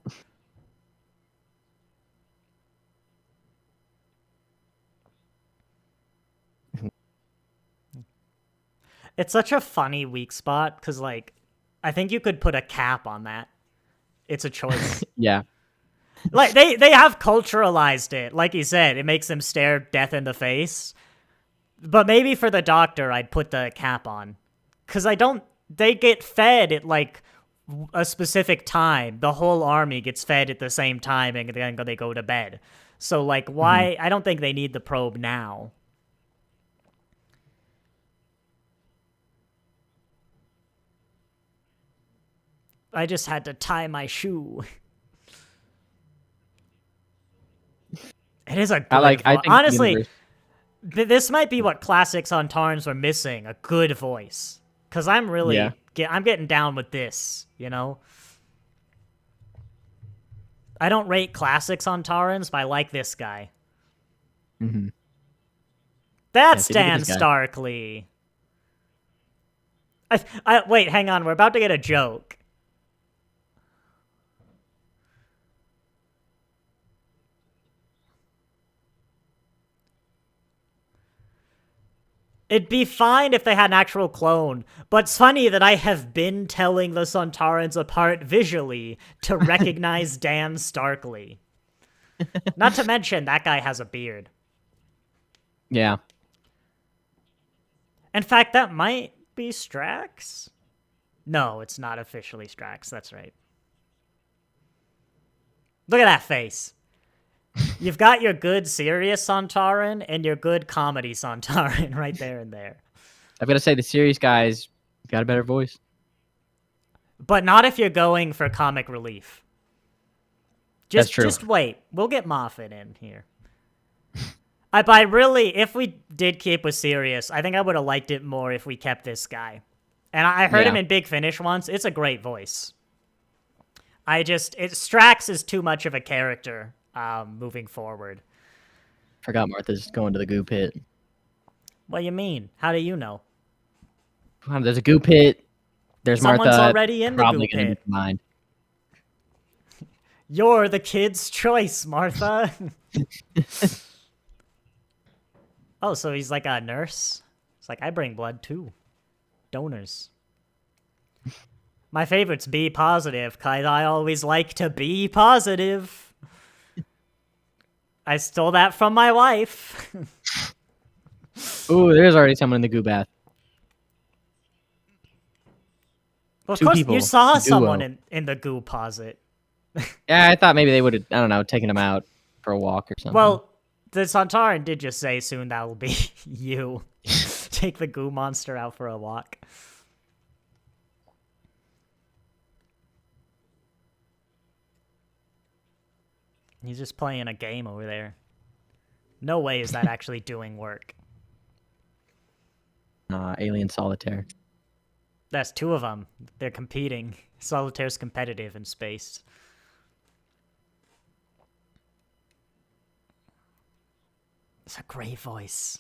It's such a funny weak spot, because like, I think you could put a cap on that. It's a choice. Yeah. Like, they have culturalized it. Like you said, it makes them stare death in the face. But maybe for the Doctor, I'd put the cap on. Because they get fed at, like, a specific time. The whole army gets fed at the same time, and then they go to bed. So, like, why? I don't think they need the probe now. I just had to tie my shoe. It is a good voice. Honestly, this might be what classics on Sontarans were missing, a good voice. Because I'm really, I'm getting down with this, you know? I don't rate classics on Sontarans, but I like this guy. Mm-hmm. That's Dan Starkley. Wait, hang on. We're about to get a joke. It'd be fine if they had an actual clone, but it's funny that I have been telling the Sontarans apart visually to recognize Dan Starkley. Not to mention, that guy has a beard. Yeah. In fact, that might be Strax? No, it's not officially Strax, that's right. Look at that face. You've got your good serious Sontaran and your good comedy Sontaran right there and there. I've got to say, the serious guys got a better voice. But not if you're going for comic relief. That's true. Just wait. We'll get Moffat in here. But really, if we did keep with serious, I think I would have liked it more if we kept this guy. And I heard him in Big Finish once. It's a great voice. Strax is too much of a character moving forward. Forgot Martha's going to the goo pit. What do you mean? How do you know? There's a goo pit. There's Someone's Martha. Already in the probably goo gonna pit. be mine. You're the kid's choice, Martha. Oh, so he's like a nurse? It's like, I bring blood too. Donors. My favorite's B positive, because I always like to be positive. I stole that from my wife. Ooh, there's already someone in the goo bath. Well, of Two course, people. you saw Duo. someone in the goo posit. Yeah, I thought maybe they would have, I don't know, taken him out for a walk or something. Well, the Sontaran did just say soon that will be you. Take the goo monster out for a walk. He's just playing a game over there. No way is that actually doing work. Alien Solitaire. That's two of them. They're competing. Solitaire's competitive in space. It's a great voice.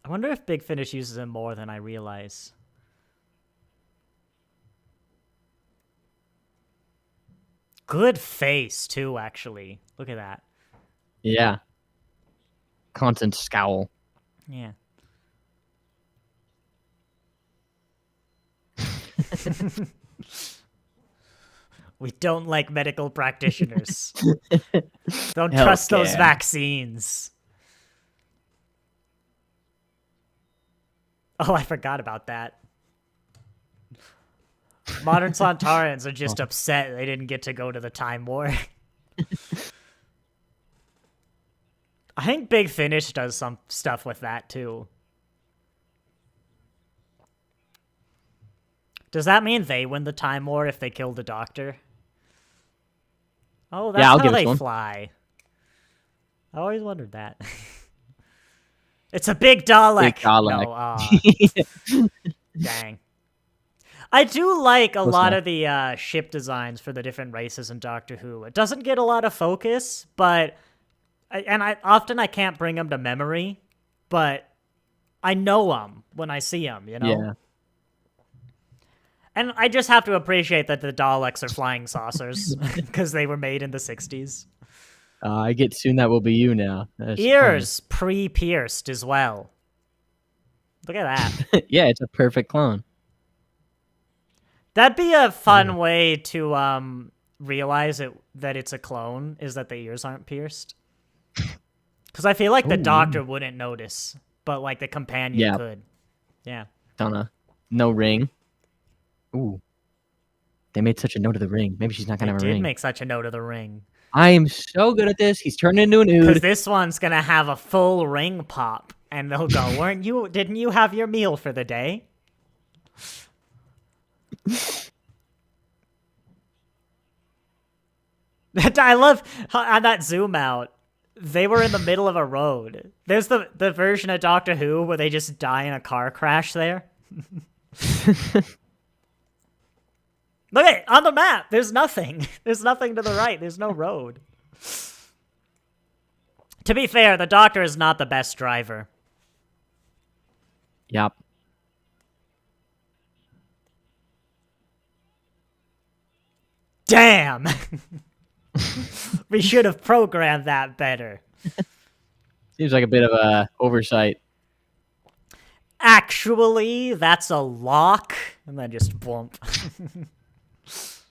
I wonder if Big Finish uses him more than I realize. Good face, too, actually. Look at that. Yeah. Constant scowl. Yeah. We don't like medical practitioners. Don't trust those vaccines. Oh, I forgot about that. Modern Sontarans are just upset they didn't get to go to the Time War. I think Big Finish does some stuff with that, too. Does that mean they win the Time War if they kill the Doctor? Oh, that's how they fly. I always wondered that. It's a big Dalek. Big Dalek. No, dang. I do like a lot of the ship designs for the different races in Doctor Who. It doesn't get a lot of focus, but... I can't bring them to memory, but I know them when I see them, you know? Yeah. And I just have to appreciate that the Daleks are flying saucers, because they were made in the 60s. I get soon that will be you now. That's Ears pre-pierced as well. Look at that. Yeah, it's a perfect clone. That'd be a fun way to realize that it's a clone, is that the ears aren't pierced. Because I feel like the Doctor wouldn't notice, but like the companion could. Yeah. No ring. Ooh. They made such a note of the ring. Maybe she's not going to have a ring. They did make such a note of the ring. I am so good at this. He's turned into an ood. Because this one's going to have a full ring pop. And they'll go, didn't you have your meal for the day? I love on that zoom out. They were in the middle of a road. There's the version of Doctor Who where they just die in a car crash there. Look at it, on the map. There's nothing. There's nothing to the right. There's no road. To be fair, the Doctor is not the best driver. Yep. Damn! We should have programmed that better. Seems like a bit of a oversight. Actually, that's a lock. And then just boomp. It's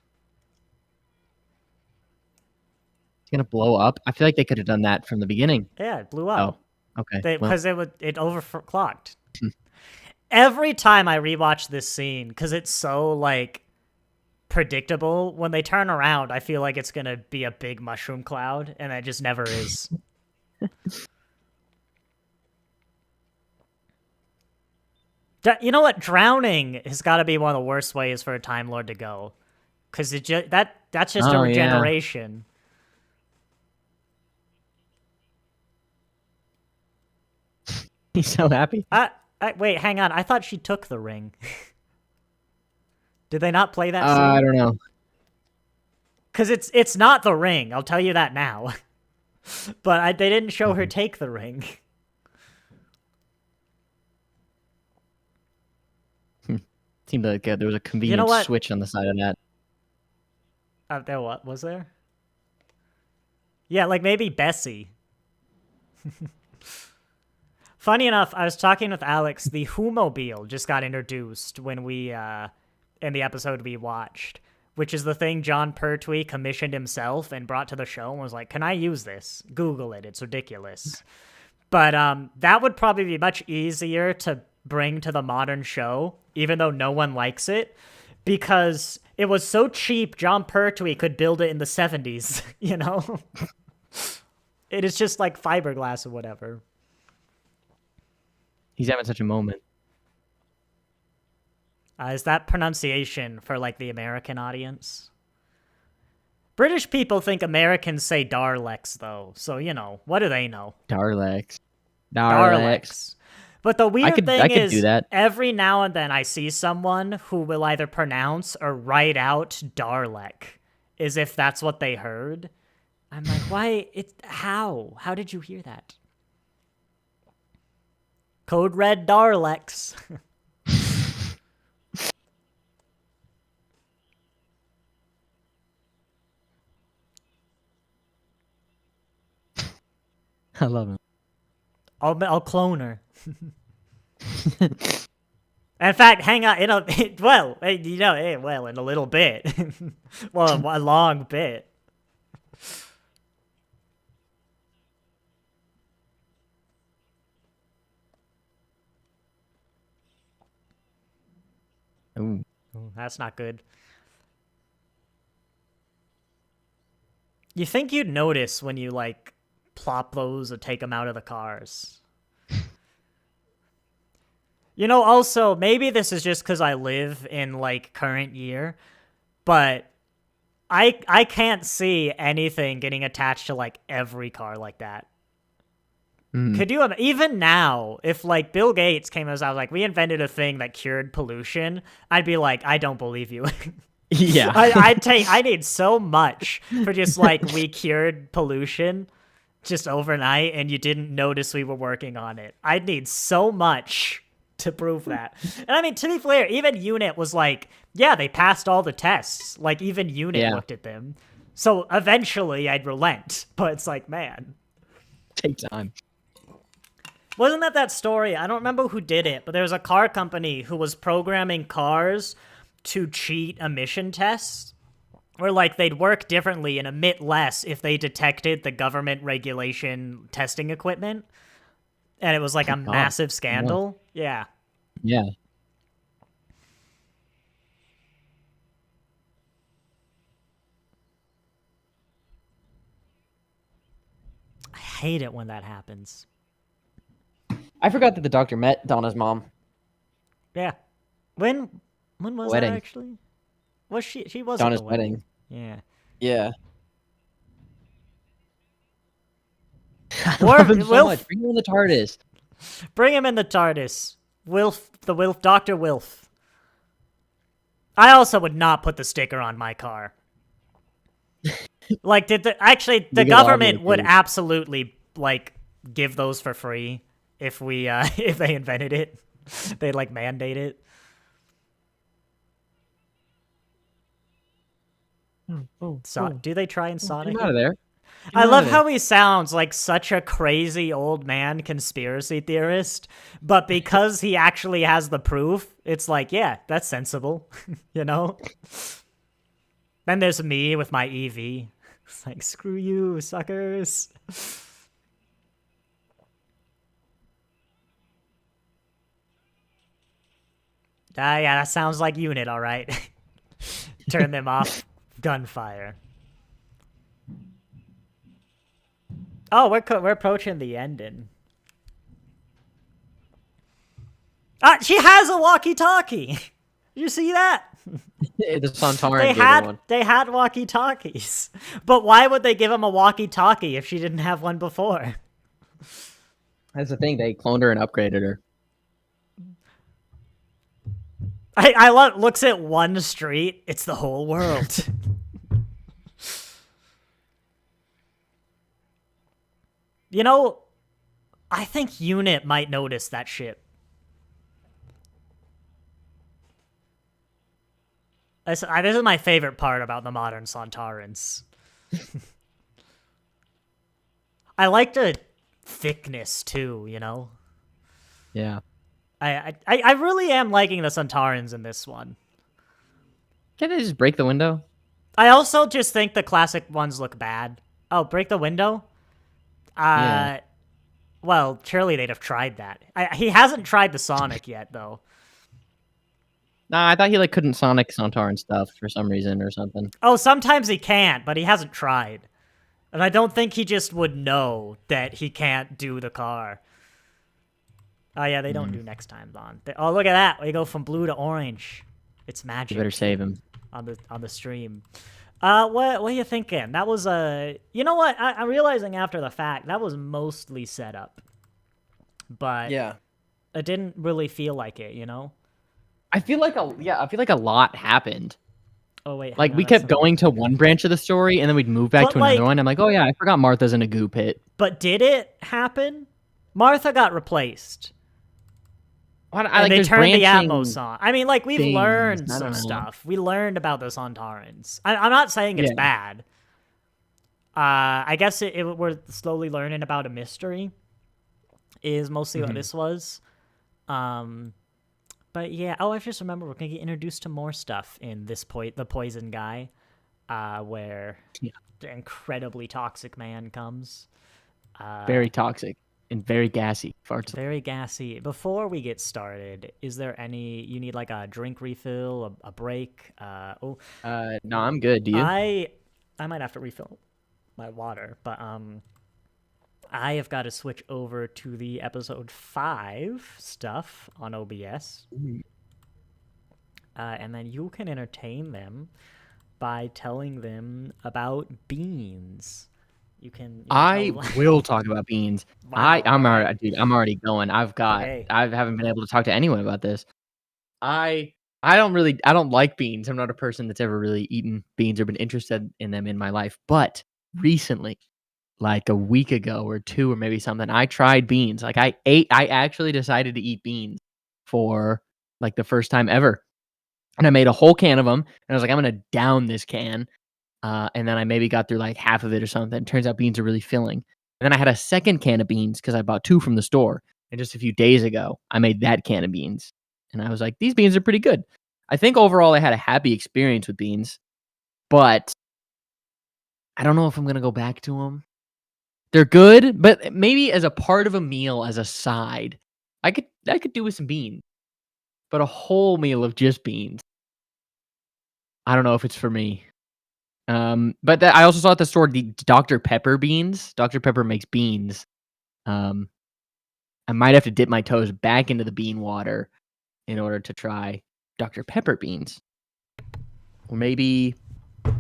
gonna blow up? I feel like they could have done that from the beginning. Yeah, it blew up. Oh, okay. Because it overclocked. Every time I rewatch this scene, because it's so, like, predictable, when they turn around, I feel like it's gonna be a big mushroom cloud, and it just never is. You know what? Drowning has got to be one of the worst ways for a Time Lord to go, because that's just a Oh yeah. regeneration. He's so happy. Wait, hang on. I thought she took the ring. Did they not play that I scene? don't know. Because it's not the ring. I'll tell you that now. But they didn't show her Mhm. take the ring. Seemed like there was a You know convenient what? switch on the side of that. There what was there? Yeah, like maybe Bessie. Funny enough, I was talking with Alex. The Who-mobile just got introduced when we in the episode we watched, which is the thing John Pertwee commissioned himself and brought to the show and was like, "Can I use this? Google it. It's ridiculous." But that would probably be much easier to bring to the modern show, even though no one likes it, because it was so cheap. John Pertwee could build it in the 70s. You know, it is just like fiberglass or whatever. He's having such a moment. Is that pronunciation for like the American audience? British people think Americans say Darlex though, so you know, what do they know? Darlex. Darlex. Darlex. But the weird I thing could do is, that. every now and then I see someone who will either pronounce or write out Darlek, as if that's what they heard. I'm like, why? How? How did you hear that? Code Red Darlex. I love him. I'll clone her. In fact, hang on. In a well, you know, well, in a little bit. Well, a long bit. Ooh. Ooh, that's not good. You think you'd notice when you like plop those or take them out of the cars. You know, also, maybe this is just because I live in like current year, but I can't see anything getting attached to like every car like that. Mm. Could you even now, if like Bill Gates came as I was like, we invented a thing that cured pollution, I'd be like, I don't believe you. Yeah. I need so much for just like we cured pollution just overnight and you didn't notice we were working on it. I'd need so much to prove that. And I mean, to be fair, even Unit was like, yeah, they passed all the tests. Like even Unit Yeah. looked at them. So eventually I'd relent, but it's like, man. Take time. Wasn't that story? I don't remember who did it, but there was a car company who was programming cars to cheat emission tests, where like they'd work differently and emit less if they detected the government regulation testing equipment. And it was like a God. massive scandal. Yeah. Yeah. I hate it when that happens. I forgot that the doctor met Donna's mom. Yeah. When was Wedding. that actually? Was she was Donna's at the wedding. wedding. Yeah. Yeah. I Or love him so Wilf. much. Bring him in the TARDIS. Bring him in the TARDIS. Dr. Wilf. I also would not put the sticker on my car. Like, the government would absolutely like give those for free if we if they invented it. They'd like mandate it. So, do they try in Sonic? Get him out of there. I love how he sounds like such a crazy old man conspiracy theorist, but because he actually has the proof, it's like, yeah, that's sensible, you know? Then there's me with my EV. It's like, screw you, suckers. Yeah, that sounds like Unit, all right. Turn them off. Gunfire. Oh, we're approaching the ending. She has a walkie-talkie. You see that? The Sontaran gave her one. They had walkie-talkies. But why would they give him a walkie-talkie if she didn't have one before? That's the thing. They cloned her and upgraded her. I looks at one street. It's the whole world. You know, I think Unit might notice that ship. This is my favorite part about the modern Sontarans. I like the thickness too, you know? Yeah. I really am liking the Sontarans in this one. Can't they just break the window? I also just think the classic ones look bad. Oh, break the window? Yeah. Well, surely they'd have tried that. He hasn't tried the Sonic yet, though. Nah, I thought he like couldn't Sonic Sontaran stuff for some reason or something. Oh, sometimes he can't, but he hasn't tried. And I don't think he just would know that he can't do the car. Oh, yeah, they don't do next time, Don. Oh, look at that. We go from blue to orange. It's magic. You better save him. On the stream. What are you thinking? That was you know what? I'm realizing after the fact, that was mostly set up. But Yeah. it didn't really feel like it, you know? I feel like a lot happened. Oh, wait. Like, we kept going to one branch of the story, and then we'd move back to another one. I'm like, oh, yeah, I forgot Martha's in a goo pit. But did it happen? Martha got replaced. And they turned the Atmos on. I mean, like, we've learned some stuff. We learned about the Sontarans. I'm not saying it's bad. I guess we're slowly learning about a mystery is mostly what this was. But yeah, I just remember we're going to get introduced to more stuff in this the Poison Guy, where the incredibly toxic man comes. Very toxic and very gassy. Farts. Very gassy. Before we get started, is there you need like a drink refill, a break? No, I'm good. Do you? I might have to refill my water, but I have got to switch over to the episode 5 stuff on OBS. And then you can entertain them by telling them about beans. I will talk about beans. Wow. I'm already going. I haven't been able to talk to anyone about this. I don't like beans. I'm not a person that's ever really eaten beans or been interested in them in my life. But recently, like a week ago or 2 or maybe something, I tried beans. Like I actually decided to eat beans for like the first time ever. And I made a whole can of them. And I was like, I'm going to down this can. And then I maybe got through like half of it or something. Turns out beans are really filling. And then I had a second can of beans because I bought 2 from the store. And just a few days ago, I made that can of beans. And I was like, these beans are pretty good. I think overall I had a happy experience with beans. But I don't know if I'm going to go back to them. They're good, but maybe as a part of a meal, as a side, I could do with some beans. But a whole meal of just beans, I don't know if it's for me. But I also saw at the store the Dr. Pepper beans. Dr. Pepper makes beans. I might have to dip my toes back into the bean water in order to try Dr. Pepper beans. Or maybe,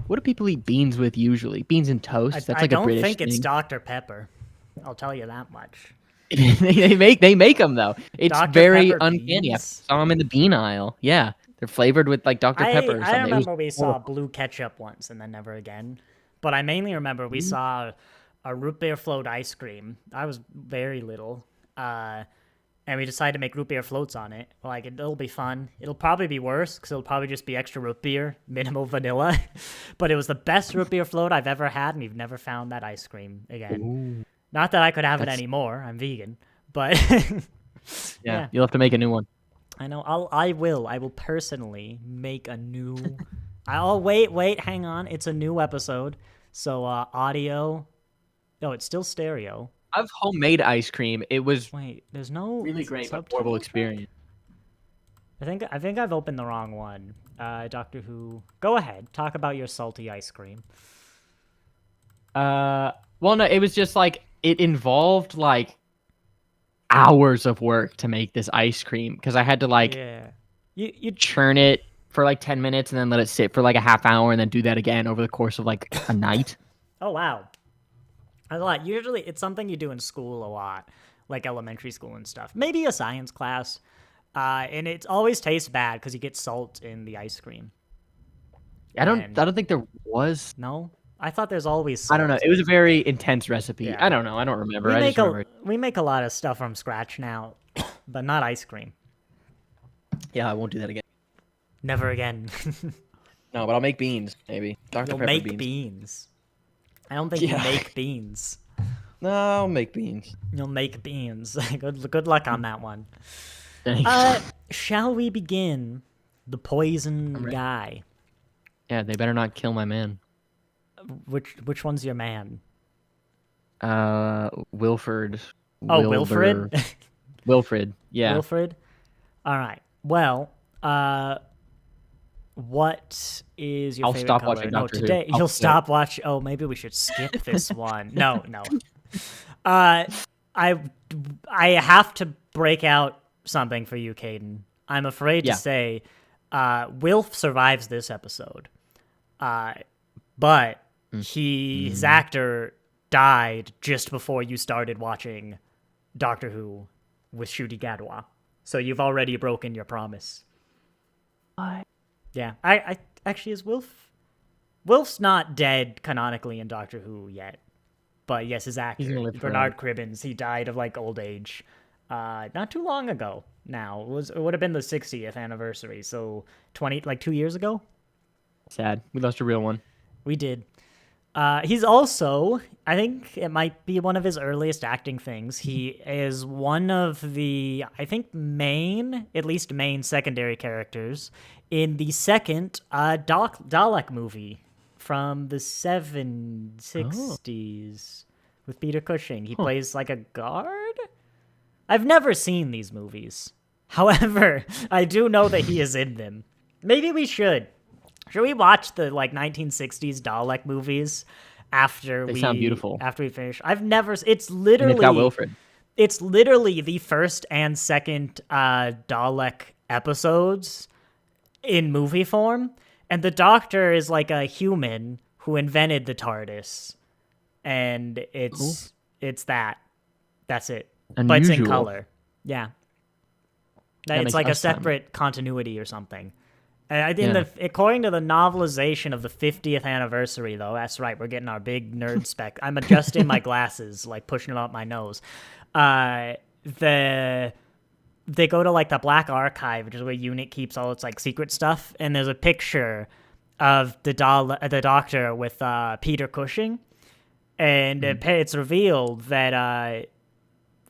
what do people eat beans with usually? Beans and toast? That's like a British thing. I don't think it's Dr. Pepper. I'll tell you that much. they make them though. It's Dr. very Pepper uncanny. beans? I saw them in the bean aisle. Yeah, they're flavored with like Dr. Pepper or something. I remember we saw blue ketchup once and then never again. But I mainly remember we saw a root beer float ice cream. I was very little. And we decided to make root beer floats on it. Like, it'll be fun. It'll probably be worse because it'll probably just be extra root beer, minimal vanilla. But it was the best root beer float I've ever had, and we've never found that ice cream again. Ooh. Not that I could have it anymore. I'm vegan. But yeah, you'll have to make a new one. I know. I will. I will personally make a new. I'll wait. Hang on. It's a new episode. So audio. No, it's still stereo. I've homemade ice cream. It was there's no really great, but horrible experience. I think I've opened the wrong one. Doctor Who. Go ahead. Talk about your salty ice cream. Well, no, it was just like it involved like hours of work to make this ice cream because I had to like Yeah. You churn it for like 10 minutes and then let it sit for like a half hour and then do that again over the course of like a night. Oh wow. A lot. Usually it's something you do in school a lot, like elementary school and stuff. Maybe a science class. And it always tastes bad because you get salt in the ice cream. I don't think there was. No? I thought there's always I salt. don't know. It was a very intense recipe. Yeah. I don't know. I don't remember. We make a lot of stuff from scratch now, but not ice cream. Yeah, I won't do that again. Never again. No, but I'll make beans, maybe. Dr. You'll Pepper make beans. I don't think you make beans. No, I'll make beans. You'll make beans. Good luck on that one. Thanks. Shall we begin? The poison guy. Yeah, they better not kill my man. Which one's your man? Wilford. Oh, Wilfred? Wilfred, yeah. Wilfred? All right. Well, what is your favorite stop color? watching No, Doctor Who. today you'll stop watching. Oh, maybe we should skip this one. No. I have to break out something for you, Caden. I'm afraid to say, Wilf survives this episode, but his actor died just before you started watching Doctor Who with Ncuti Gatwa. So you've already broken your promise. Yeah, I actually is Wilf. Wilf's not dead canonically in Doctor Who yet, but yes, his actor Bernard Cribbins, he died of like old age, not too long ago. Now it would have been the 60th anniversary, so 2 years ago. Sad, we lost a real one. We did. He's also, I think it might be one of his earliest acting things. He is one of the, I think, main secondary characters in the second Dalek movie from the 60s with Peter Cushing. He plays like a guard? I've never seen these movies. However, I do know that he is in them. Maybe we should. Should we watch the 1960s Dalek movies after they sound beautiful. After we finish? I've never. It's literally. And they've got Wilfred. It's literally the first and second Dalek episodes in movie form, and the Doctor is like a human who invented the TARDIS, and it's that. That's it. Unusual. But it's in color. Yeah. It's like a separate time. continuity or something. According to the novelization of the 50th anniversary, though, that's right, we're getting our big nerd spec. I'm adjusting my glasses, like pushing them up my nose. They go to like the Black Archive, which is where UNIT keeps all its like secret stuff, and there's a picture of the Doctor with Peter Cushing, and it's revealed that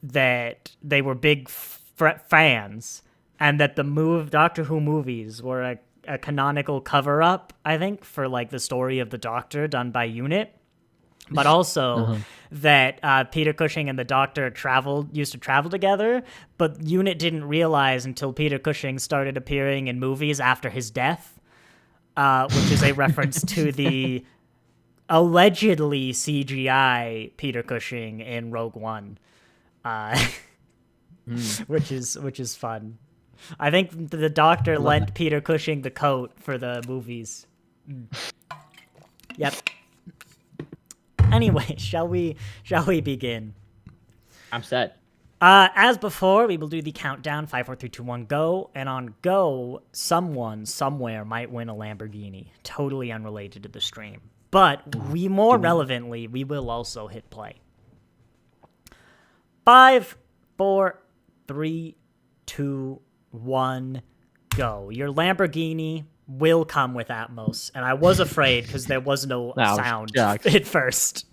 they were big fans. And that the Doctor Who movies were a canonical cover-up, I think, for like the story of the Doctor done by UNIT, but also that Peter Cushing and the Doctor used to travel together, but UNIT didn't realize until Peter Cushing started appearing in movies after his death, which is a reference to the allegedly CGI Peter Cushing in Rogue One, which is fun. I think the Doctor lent Peter Cushing the coat for the movies. Yep. Anyway, shall we begin? I'm set. As before, we will do the countdown 5, 4, 3, 2, 1, go. And on go, someone somewhere might win a Lamborghini. Totally unrelated to the stream. But relevantly, we will also hit play. 5, 4, 3, 2, 1, go. Your Lamborghini will come with Atmos, and I was afraid because there was no sound at first.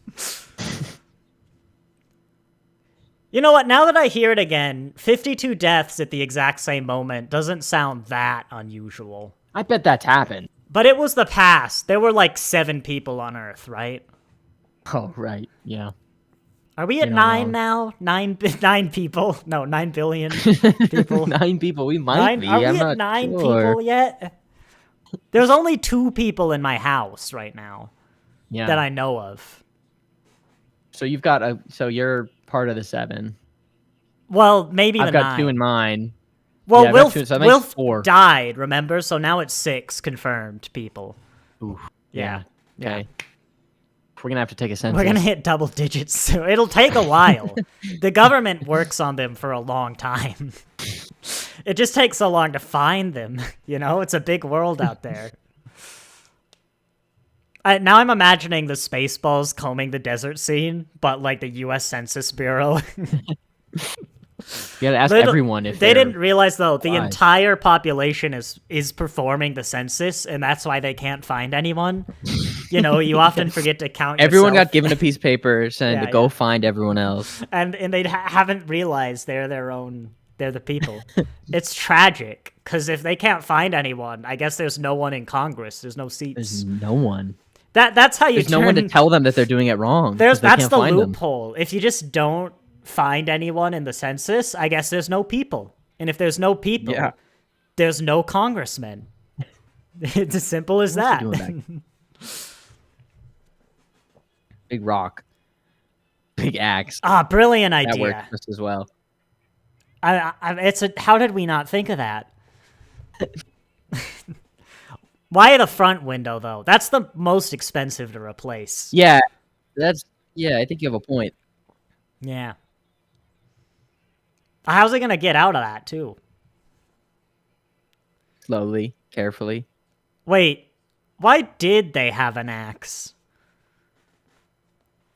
You know what? Now that I hear it again, 52 deaths at the exact same moment doesn't sound that unusual. I bet that's happened. But it was the past. There were like 7 people on Earth, right? Oh, right. Yeah. Are we at 9 now? 9 people? No, 9 billion people. 9 people. We might be. Are we I'm at not 9 sure. people yet? There's only 2 people in my house right now that I know of. So you're part of the 7. Well, maybe the I've got 2 in 9. mine. Well, Yeah, I've got 2, so that makes Wilf 4. died, remember? So now it's 6 confirmed people. Ooh, Yeah. yeah. Okay. We're gonna have to take a We're gonna census. hit double digits soon. It'll take a while. The government works on them for a long time. It just takes so long to find them. You know, it's a big world out there. Now I'm imagining the Spaceballs combing the desert scene, but like the U.S. Census Bureau. You gotta ask everyone if they didn't realize though the alive. entire population is performing the census, and that's why they can't find anyone. You know, you often forget to count. Everyone yourself. got given a piece of paper saying to go find everyone else, and they haven't realized they're their own. They're the people. It's tragic because if they can't find anyone, I guess there's no one in Congress. There's no seats. There's no one. That's how you. There's no one to tell them that they're doing it wrong. That's the find loophole. If you just don't find anyone in the census, I guess there's no people. And if there's no people, there's no congressmen. It's as simple as that. Big rock. Big axe. Brilliant idea. That works just as well. How did we not think of that? Why the front window, though? That's the most expensive to replace. Yeah, I think you have a point. Yeah. How's it going to get out of that, too? Slowly, carefully. Wait, why did they have an axe?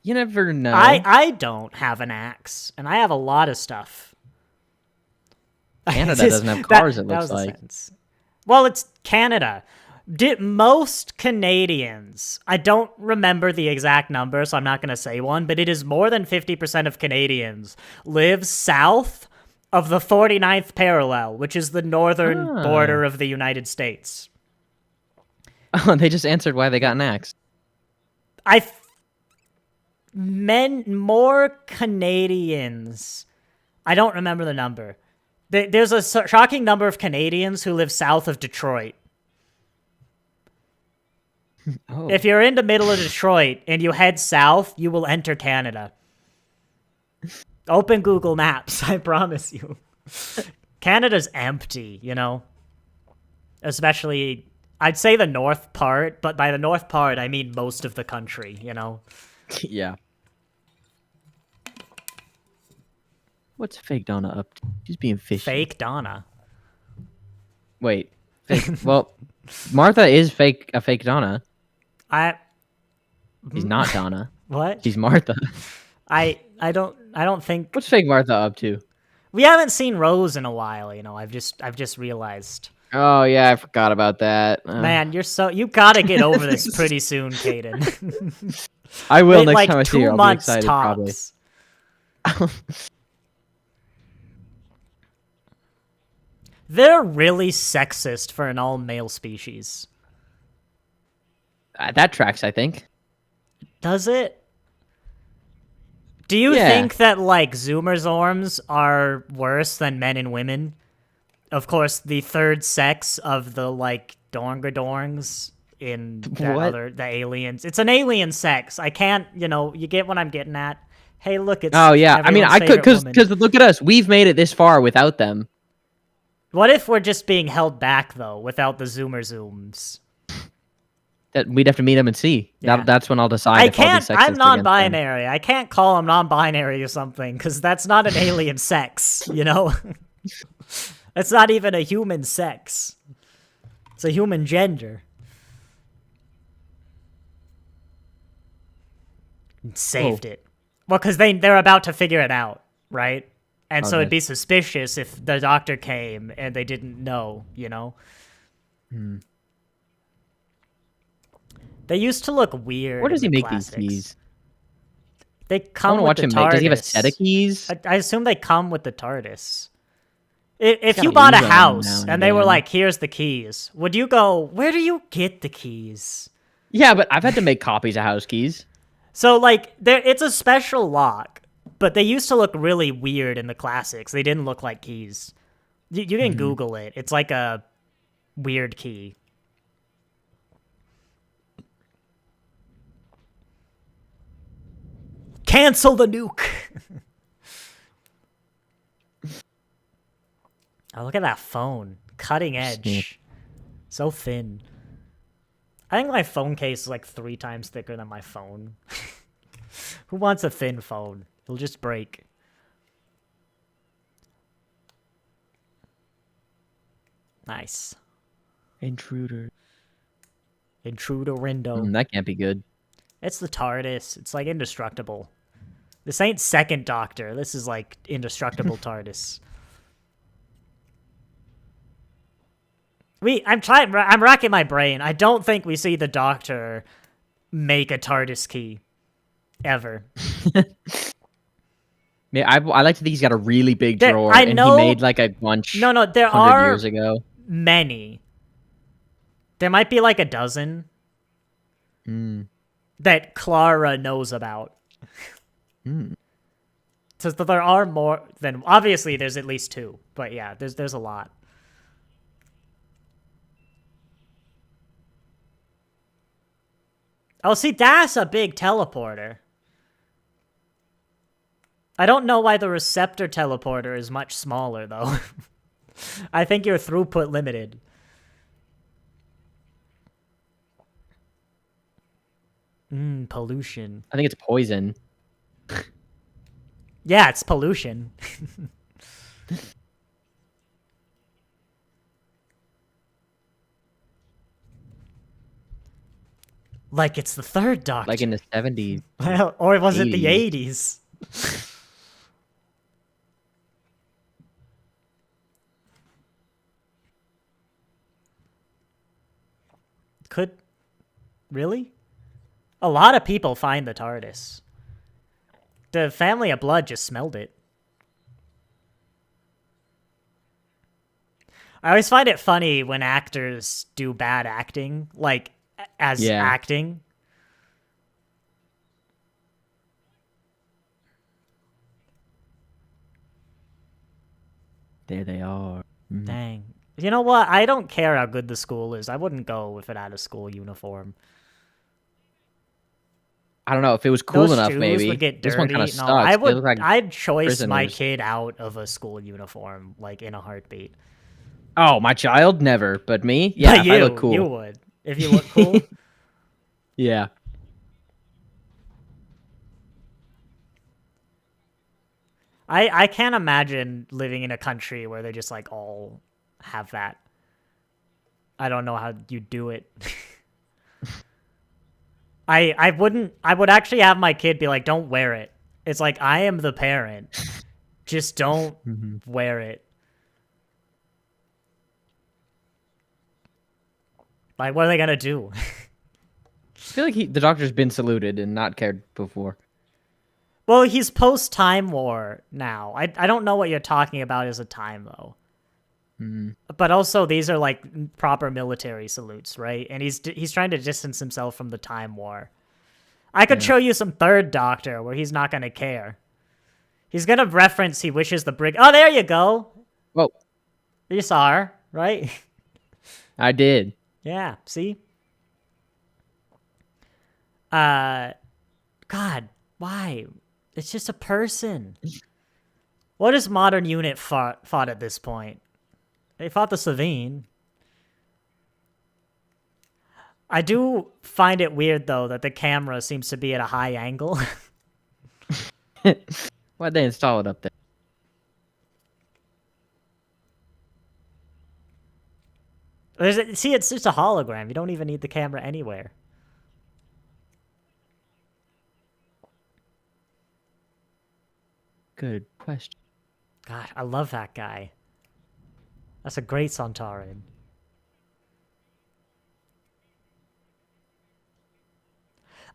You never know. I don't have an axe, and I have a lot of stuff. Canada doesn't have cars, it looks like. Well, it's Canada. Most Canadians, I don't remember the exact number, so I'm not going to say one, but it is more than 50% of Canadians live south of the 49th parallel, which is the northern border of the United States. Oh, they just answered why they got an axe. More Canadians. I don't remember the number. There's a shocking number of Canadians who live south of Detroit. Oh. If you're in the middle of Detroit and you head south, you will enter Canada. Open Google Maps, I promise you. Canada's empty, you know? Especially, I'd say the north part, but by the north part, I mean most of the country, you know? Yeah. What's Fake Donna up to? She's being fishy. Fake Donna? Wait. Fake. Well, Martha is a fake Donna. She's not Donna. What? She's Martha. I don't think. What's fake Martha up to? We haven't seen Rose in a while, you know. I've just realized. Oh yeah, I forgot about that. Man, you gotta get over this pretty soon, Caden. I will next time I see her. I'll be excited tops. probably. They're really sexist for an all-male species. That tracks, I think. Does it? Do you think that, like, Zoomerzorms are worse than men and women? Of course, the third sex of the, like, Dorngadorns in the aliens. It's an alien sex. I can't, you know, you get what I'm getting at? Hey, look, it's I mean, I could, because look at us. We've made it this far without them. What if we're just being held back, though, without the Zoomerzooms? That we'd have to meet them and see. Yeah. That's when I'll decide. I'm non-binary. I can't call them non-binary or something because that's not an alien sex. You know, it's not even a human sex. It's a human gender. Saved it. Well, because they're about to figure it out, right? And so it'd be suspicious if the doctor came and they didn't know. You know. Hmm. They used to look weird. Where does he make classics. these keys? They come with the TARDIS. Does he have a set of keys? I assume they come with the TARDIS. If you bought a house and they were like, here's the keys, would you go, where do you get the keys? Yeah, but I've had to make copies of house keys. So, like, it's a special lock, but they used to look really weird in the classics. They didn't look like keys. You can Google it. It's like a weird key. Cancel the nuke. Oh, look at that phone. Cutting Snip. edge. So thin. I think my phone case is like 3 times thicker than my phone. Who wants a thin phone? It'll just break. Nice. Intruder. Intruder window. That can't be good. It's the TARDIS. It's like indestructible. This ain't Second Doctor. This is like indestructible TARDIS. I'm racking my brain. I don't think we see the Doctor make a TARDIS key. Ever. Yeah, I like to think he's got a really big drawer, I and know, he made like a bunch. No, there 100 are years ago. many. There might be like a dozen that Clara knows about. So there are more than, obviously there's at least 2, but yeah, there's a lot. Oh, see, that's a big teleporter. I don't know why the receptor teleporter is much smaller, though. I think you're throughput limited. Pollution. I think it's poison. Yeah, it's pollution. Like it's the 3rd Doctor. Like in the 70s. Or was it the 80s? Could... Really? A lot of people find the TARDIS. The family of Blood just smelled it. I always find it funny when actors do bad acting, like, as acting. There they are. Dang. You know what? I don't care how good the school is. I wouldn't go if it had a school uniform. I don't know if it was cool Those enough. shoes Maybe would get this one dirty. kind of sucks. No, I'd choice prisoners. my kid out of a school uniform, like in a heartbeat. Oh, my child? Never. But me? Yeah, But I look cool. You would. If you look cool. Yeah. I can't imagine living in a country where they just like all have that. I don't know how you do it. I would actually have my kid be like, don't wear it. It's like, I am the parent. Just don't wear it. Like, what are they gonna do? I feel like the Doctor's been saluted and not cared before. Well, he's post-Time War now. I don't know what you're talking about as a time, though. But also, these are, like, proper military salutes, right? And he's trying to distance himself from the Time War. I could show you some 3rd Doctor where he's not going to care. He's going to reference he wishes the brig... Oh, there you go! Whoa. You saw her, right? I did. Yeah, see? God, why? It's just a person. What has modern unit fought at this point? They fought the Savine. I do find it weird, though, that the camera seems to be at a high angle. Why'd they install it up there? See, it's just a hologram. You don't even need the camera anywhere. Good question. God, I love that guy. That's a great Sontaran.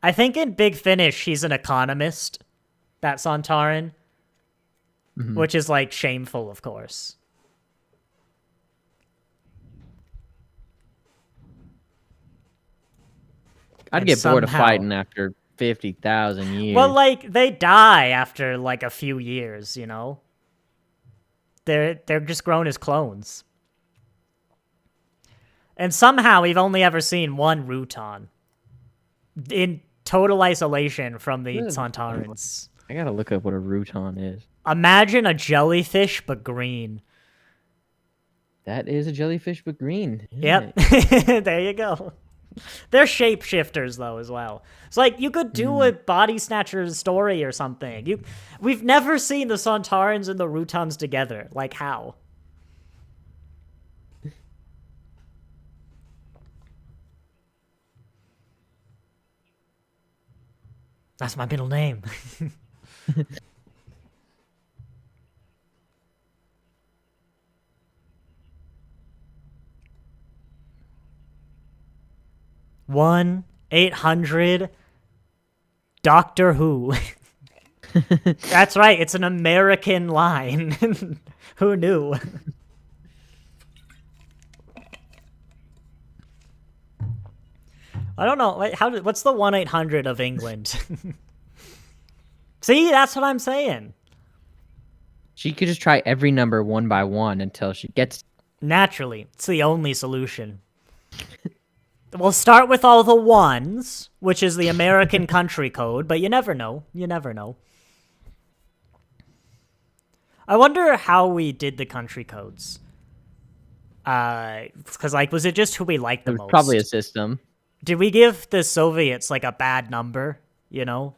I think in Big Finish, he's an economist, that Sontaran, which is, like, shameful, of course. I'd get bored of fighting after 50,000 years. Well, like, they die after, like, a few years, you know? They're just grown as clones. And somehow we've only ever seen one Rutan. In total isolation from the Sontarans. I gotta look up what a Rutan is. Imagine a jellyfish, but green. That is a jellyfish, but green. Yep. There you go. They're shapeshifters though as well. It's like you could do a body snatchers story or something. We've never seen the Sontarans and the Rutons together. Like how? That's my middle name. One 800 Doctor Who. That's right. It's an American line. Who knew? I don't know. What's the 1-800 of England? See, that's what I'm saying. She could just try every number one by one until she gets. Naturally, it's the only solution. We'll start with all the ones, which is the American country code, but you never know. You never know. I wonder how we did the country codes. Because, like, was it just who we liked the most? Probably a system. Did we give the Soviets, like, a bad number, you know?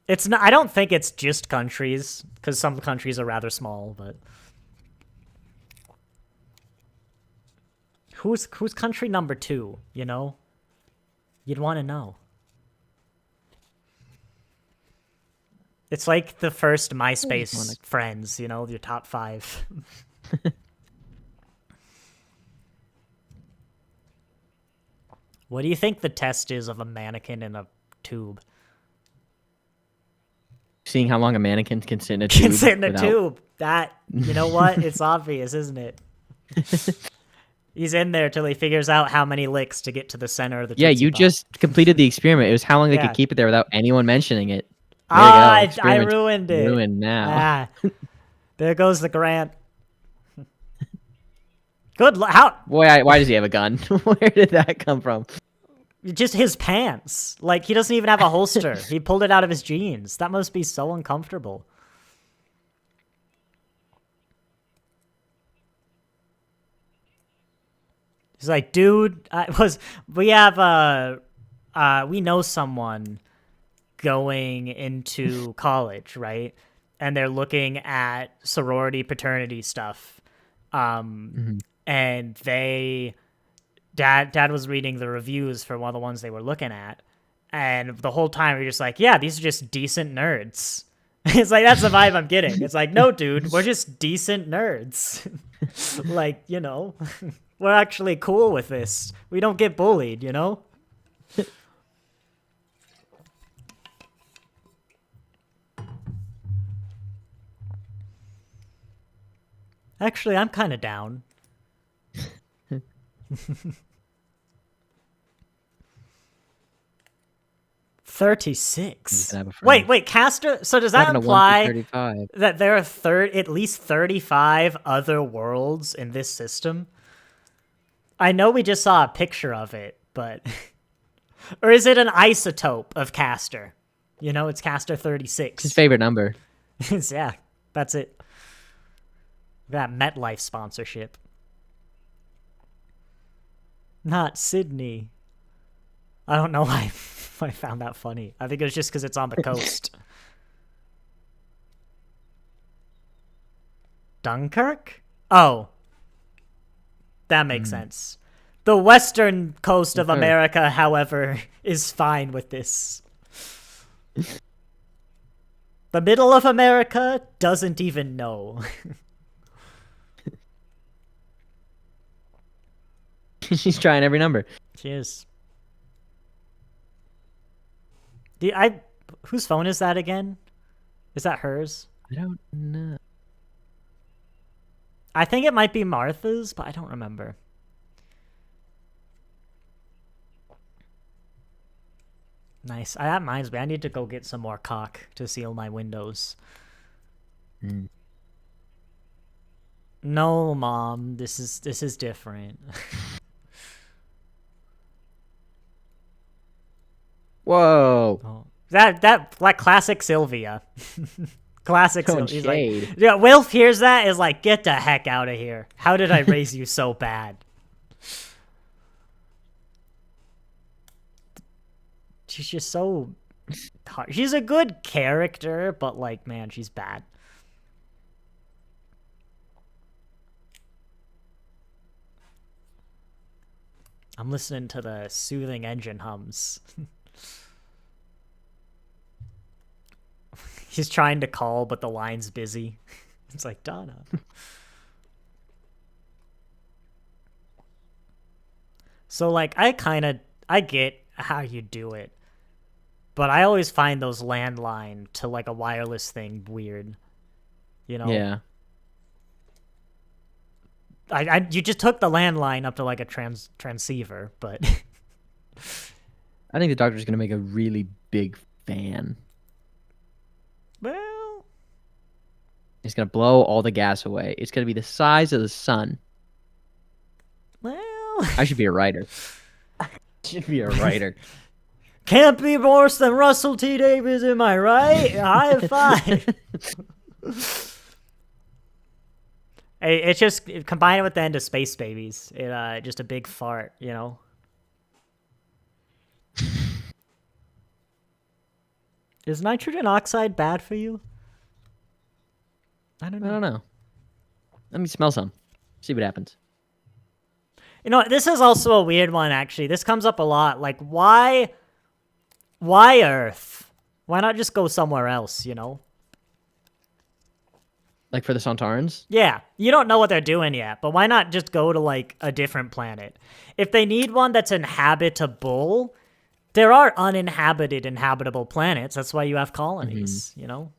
It's not. I don't think it's just countries, because some countries are rather small, but... Who's country number 2, you know? You'd want to know. It's like the first MySpace friends, you know, your top 5. What do you think the test is of a mannequin in a tube? Seeing how long a mannequin can sit in a tube. Can sit in a tube. That, you know what? It's obvious, isn't it? He's in there till he figures out how many licks to get to the center of the Yeah, you Pop. just completed the experiment. It was how long they could keep it there without anyone mentioning it. There I ruined it. Ruined now. There goes the grant. Good. How? Boy, why does he have a gun? Where did that come from? Just his pants. Like, he doesn't even have a holster. He pulled it out of his jeans. That must be so uncomfortable. He's like, dude, we know someone going into college, right? And they're looking at sorority fraternity stuff. And dad was reading the reviews for one of the ones they were looking at. And the whole time we're just like, yeah, these are just decent nerds. It's like, that's the vibe I'm getting. It's like, no, dude, we're just decent nerds. Like, you know, we're actually cool with this. We don't get bullied, you know? Actually, I'm kind of down. 36. Wait, Caster. So does that imply that there are at least 35 other worlds in this system? I know we just saw a picture of it, but or is it an isotope of Caster? You know, it's Caster 36. His favorite number. Yeah, that's it. That MetLife sponsorship. Not Sydney. I don't know why I found that funny. I think it was just because it's on the coast. Dunkirk? Oh. That makes sense. The western coast of America, however, is fine with this. The middle of America doesn't even know. She's trying every number. She is. Whose phone is that again? Is that hers? I don't know. I think it might be Martha's, but I don't remember. Nice. That reminds me, I need to go get some more caulk to seal my windows. No, Mom, this is different. Whoa. Oh. That classic Sylvia. Classic. Throwing He's like, shade. yeah. Wilf hears that is like, get the heck out of here. How did I raise you so bad? She's just so hard. She's a good character, but like, man, she's bad. I'm listening to the soothing engine hums. He's trying to call, but the line's busy. It's like, Donna. So, like, I get how you do it. But I always find those landline to, like, a wireless thing weird. You know? Yeah. You just took the landline up to, like, a transceiver, but... I think the Doctor's going to make a really big fan. Well... It's going to blow all the gas away. It's going to be the size of the sun. Well... I should be a writer. Should be a writer. Can't be worse than Russell T. Davies, am I right? High five. Hey, it's just combine it with the end of Space Babies. It just a big fart, you know. Is nitrogen oxide bad for you? I don't know. Let me smell some. See what happens. You know, this is also a weird one, actually. This comes up a lot. Like, why Earth? Why not just go somewhere else, you know? Like for the Sontarans? Yeah, you don't know what they're doing yet, but why not just go to, like, a different planet? If they need one that's inhabitable, there are uninhabited, inhabitable planets. That's why you have colonies, you know?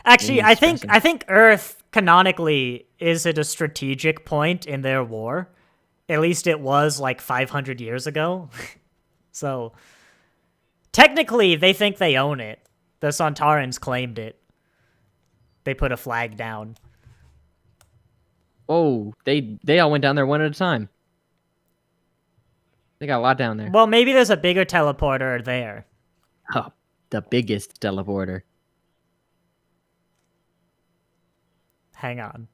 Actually, I think Earth canonically is at a strategic point in their war. At least it was like 500 years ago. So technically, they think they own it. The Sontarans claimed it. They put a flag down. Oh, they all went down there one at a time. They got a lot down there. Well, maybe there's a bigger teleporter there. Oh, the biggest teleporter. Hang on.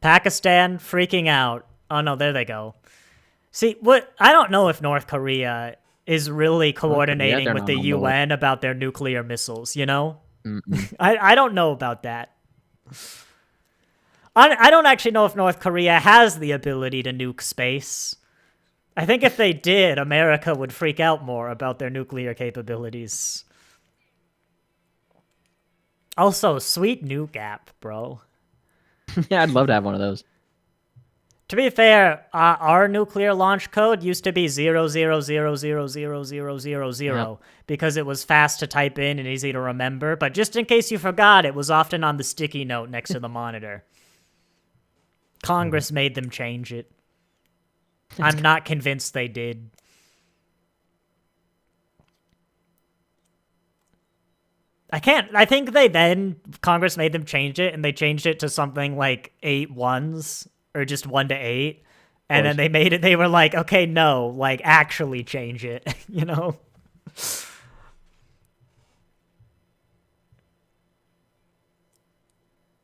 Pakistan freaking out. Oh no, there they go. See, I don't know if North Korea is really coordinating with the UN about their nuclear missiles, you know? I don't know about that. I don't actually know if North Korea has the ability to nuke space. I think if they did, America would freak out more about their nuclear capabilities. Also, sweet nuke app, bro. Yeah, I'd love to have one of those. To be fair, our nuclear launch code used to be 000000000 because it was fast to type in and easy to remember. But just in case you forgot, it was often on the sticky note next to the monitor. Congress made them change it. I'm not convinced they did. I think Congress made them change it, and they changed it to something like 8 ones, or just 1 to 8. And then they were like, okay, no, like, actually change it, you know?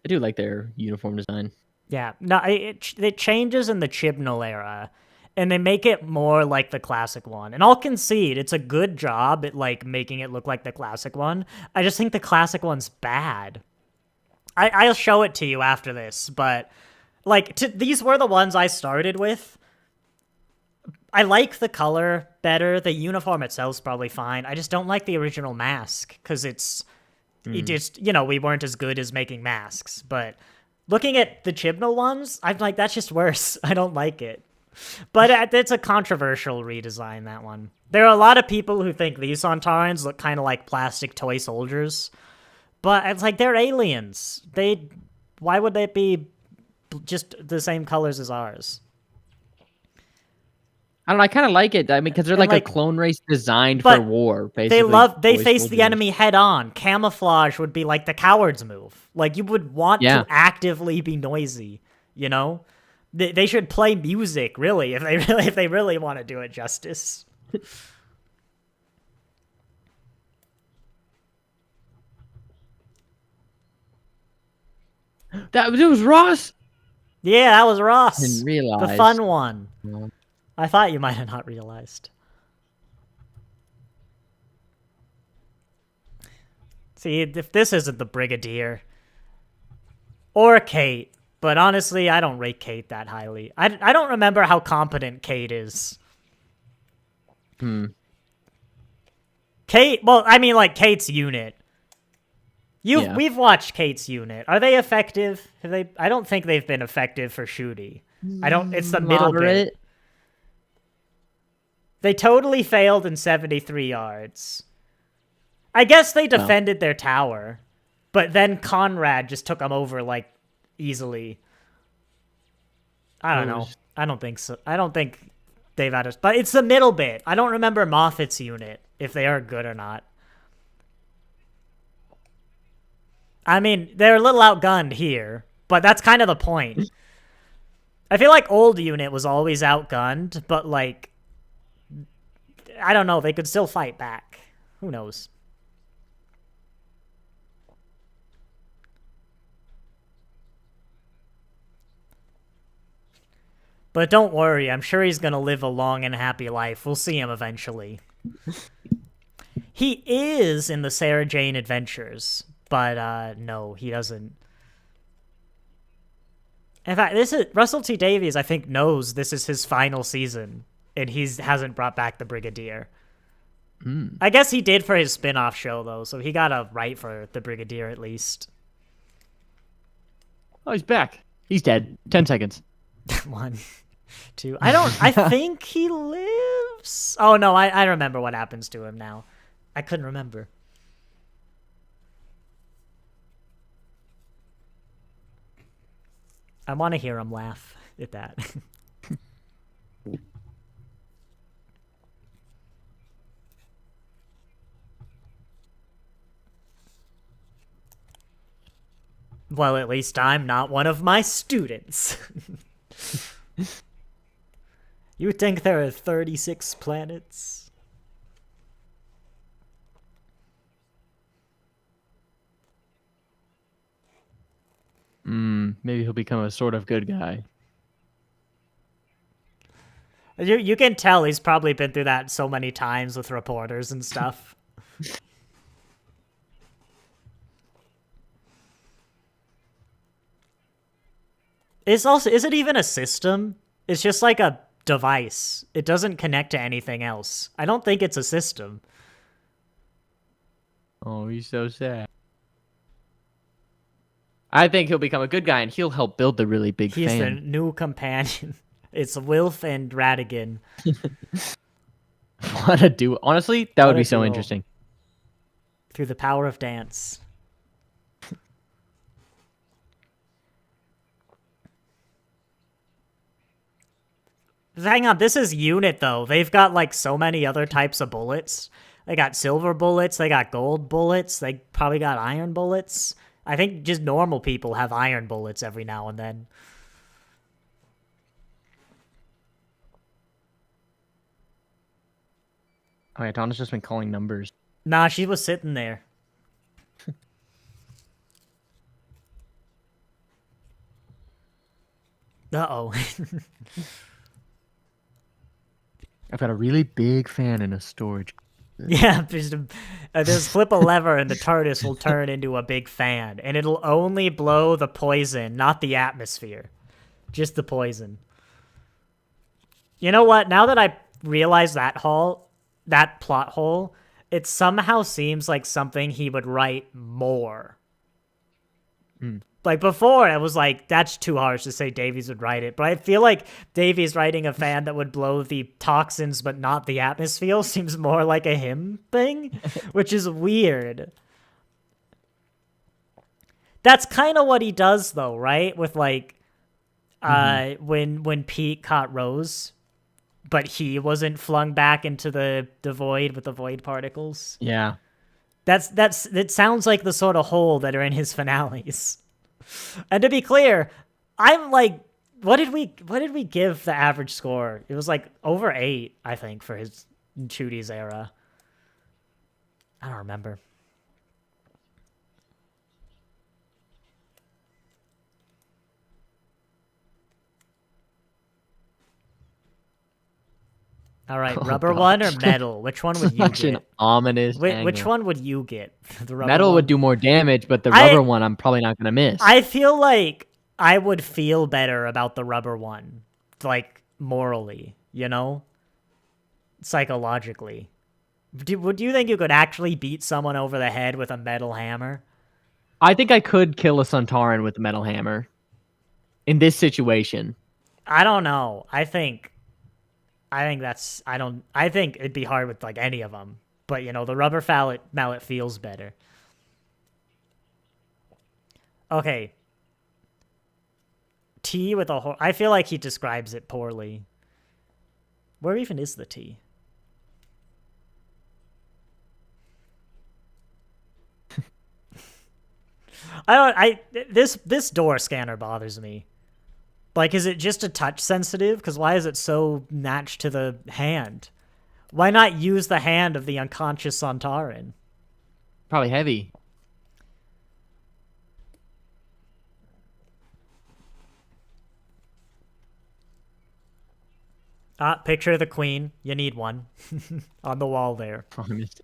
I do like their uniform design. Yeah, no, it changes in the Chibnall era, and they make it more like the classic one. And I'll concede, it's a good job at, like, making it look like the classic one. I just think the classic one's bad. I'll show it to you after this, but, like, these were the ones I started with. I like the color better. The uniform itself's probably fine. I just don't like the original mask, because it just, you know, we weren't as good as making masks. But looking at the Chibnall ones, I'm like, that's just worse. I don't like it. But it's a controversial redesign, that one. There are a lot of people who think these Sontarans look kind of like plastic toy soldiers. But it's like, they're aliens. Why would they be just the same colors as ours? I don't know, I kind of like it. I mean, because they're like a clone race designed for war, basically. They face the enemy head on. Camouflage would be like the coward's move. Like, you would want to actively be noisy, you know? They should play music, really, if they really want to do it justice. That it was Ross. Yeah, that was I didn't Ross. The realize. fun one. Well, I thought you might have not realized. See, if this isn't the Brigadier. Or Kate. But honestly, I don't rate Kate that highly. I don't remember how competent Kate is. Kate, well, I mean, like, Kate's unit. yeah. We've watched Kate's unit. Are they effective? Have they? I don't think they've been effective for Shooty. I don't. It's the middle Moderate. bit. They totally failed in 73 yards. I guess they defended their tower, but then Conrad just took them over like easily. I don't know. I don't think so. I don't think they've had us, but it's the middle bit. I don't remember Moffat's unit if they are good or not. I mean, they're a little outgunned here, but that's kind of the point. I feel like old unit was always outgunned, but like, I don't know, they could still fight back. Who knows? But don't worry, I'm sure he's gonna live a long and happy life. We'll see him eventually. He is in the Sarah Jane Adventures, but no, he doesn't. In fact, this is Russell T Davies. I think knows this is his final season, and he hasn't brought back the Brigadier. I guess he did for his spin-off show though, so he got a right for the Brigadier at least. Oh, he's back. He's dead. 10 seconds. 1, 2. I think he lives. Oh no, I remember what happens to him now. I couldn't remember. I want to hear him laugh at that. Well, at least I'm not one of my students. You think there are 36 planets? Maybe he'll become a sort of good guy. You can tell he's probably been through that so many times with reporters and stuff. Is it even a system? It's just like a device. It doesn't connect to anything else. I don't think it's a system. Oh, he's so sad. I think he'll become a good guy, and he'll help build the really big He's the fan. new companion. It's Wilf and Radigan. What a duo. Honestly, that would be so duo. interesting. Through the power of dance. Hang on, this is unit though. They've got like so many other types of bullets. They got silver bullets, they got gold bullets, they probably got iron bullets. I think just normal people have iron bullets every now and then. Oh yeah, Donna's just been calling numbers. Nah, she was sitting there. Uh-oh. I've got a really big fan in a storage. Yeah, just flip a lever and the TARDIS will turn into a big fan. And it'll only blow the poison, not the atmosphere. Just the poison. You know what? Now that I realize that plot hole, it somehow seems like something he would write more. Like before, I was like, that's too harsh to say Davies would write it. But I feel like Davies writing a fan that would blow the toxins but not the atmosphere seems more like a him thing, which is weird. That's kind of what he does though, right? With like, when Pete caught Rose, but he wasn't flung back into the void with the void particles. Yeah. It sounds like the sort of hole that are in his finales. And to be clear, I'm like, what did we give the average score? It was like over 8, I think, for his Chudi's era. I don't remember. All right, Oh rubber one or gosh. metal? Which one would you Such an get? ominous Which angle. one would you get? The rubber Metal would one? do more damage, but the I rubber one I'm probably not gonna miss. I feel like I would feel better about the rubber one, like morally, you know, psychologically. Would you think you could actually beat someone over the head with a metal hammer? I think I could kill a Sontaran with a metal hammer in this situation. I don't know. I think it'd be hard with like any of them. But you know, the rubber mallet feels better. Okay. T with a I feel like he describes it poorly. Where even is the T? This door scanner bothers me. Like, is it just a touch sensitive? Because why is it so matched to the hand? Why not use the hand of the unconscious Sontaran? Probably heavy. Picture of the queen. You need one. On the wall there. Promised.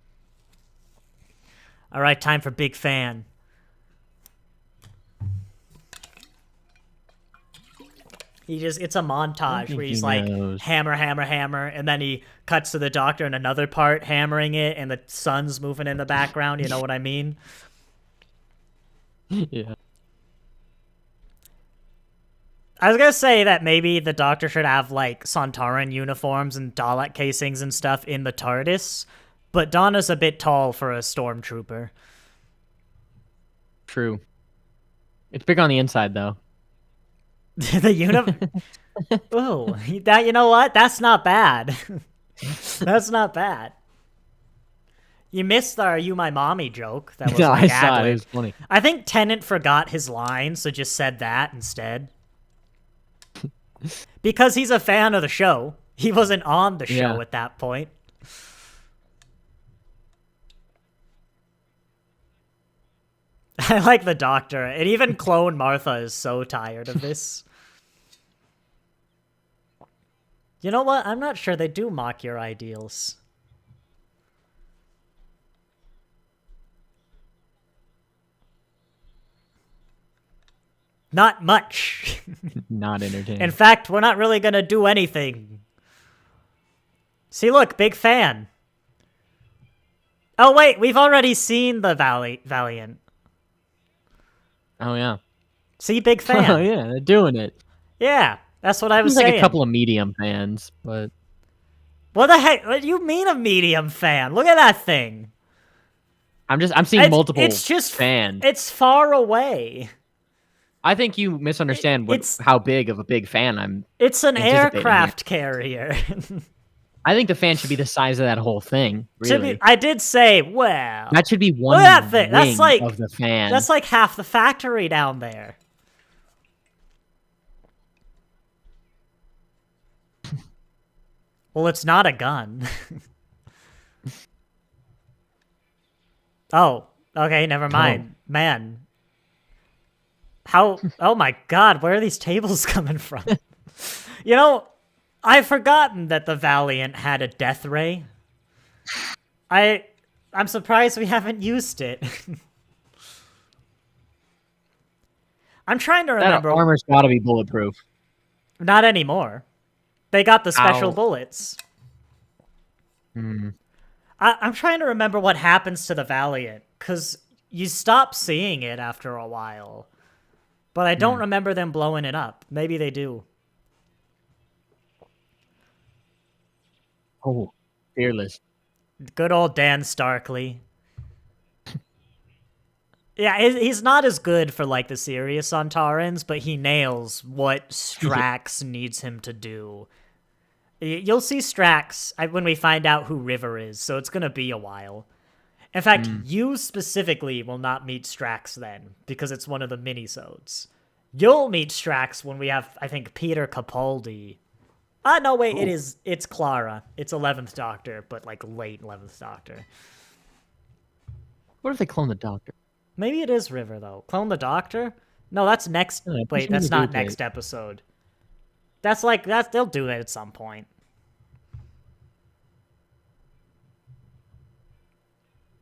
All right, time for Big Fan. It's a montage where he's like, hammer, hammer, hammer, and then he cuts to the doctor in another part, hammering it, and the sun's moving in the background, you know what I mean? Yeah. I was gonna say that maybe the doctor should have, like, Sontaran uniforms and Dalek casings and stuff in the TARDIS, but Donna's a bit tall for a stormtrooper. True. It's big on the inside, though. The uniform. Oh, you know what? That's not bad. That's not bad. You missed the "Are you my mommy" joke. That was No, like I saw it. It ad-lib. was funny. I think Tennant forgot his line, so just said that instead. Because he's a fan of the show. He wasn't on the show at that point. I like the doctor. And even Clone Martha is so tired of this. You know what? I'm not sure they do mock your ideals. Not much. Not entertaining. In fact, we're not really going to do anything. See, look, Big Fan. Oh, wait, we've already seen the Valiant. Oh, yeah. See, Big Fan. Oh, yeah, they're doing it. Yeah, that's what I was Seems saying. like a couple of medium fans, but... What the heck? What do you mean a medium fan? Look at that thing. I'm seeing multiple fans. It's far away. I think you misunderstand how big of a big fan I'm. It's an aircraft carrier. I think the fan should be the size of that whole thing. Really, I did say, well, that should be one. Look at that thing. That's like of the fan. That's like half the factory down there. Well, it's not a gun. Oh, okay, never mind. Oh. Man. How, oh my god, where are these tables coming from? You know, I've forgotten that the Valiant had a death ray. I'm surprised we haven't used it. I'm trying to remember. That armor's gotta be bulletproof. Not anymore. They got the special bullets. Hmm. I'm trying to remember what happens to the Valiant, because you stop seeing it after a while. But I don't remember them blowing it up. Maybe they do. Oh, fearless. Good old Dan Starkley. Yeah, he's not as good for, like, the serious Sontarans, but he nails what Strax needs him to do. You'll see Strax when we find out who River is, so it's going to be a while. In fact, you specifically will not meet Strax then, because it's one of the minisodes. You'll meet Strax when we have, I think, Peter Capaldi. No, wait, it's Clara. It's 11th Doctor, but, like, late 11th Doctor. What if they clone the Doctor? Maybe it is River, though. Clone the Doctor? No, that's next... Wait, that's not next episode. That's like... They'll do that at some point.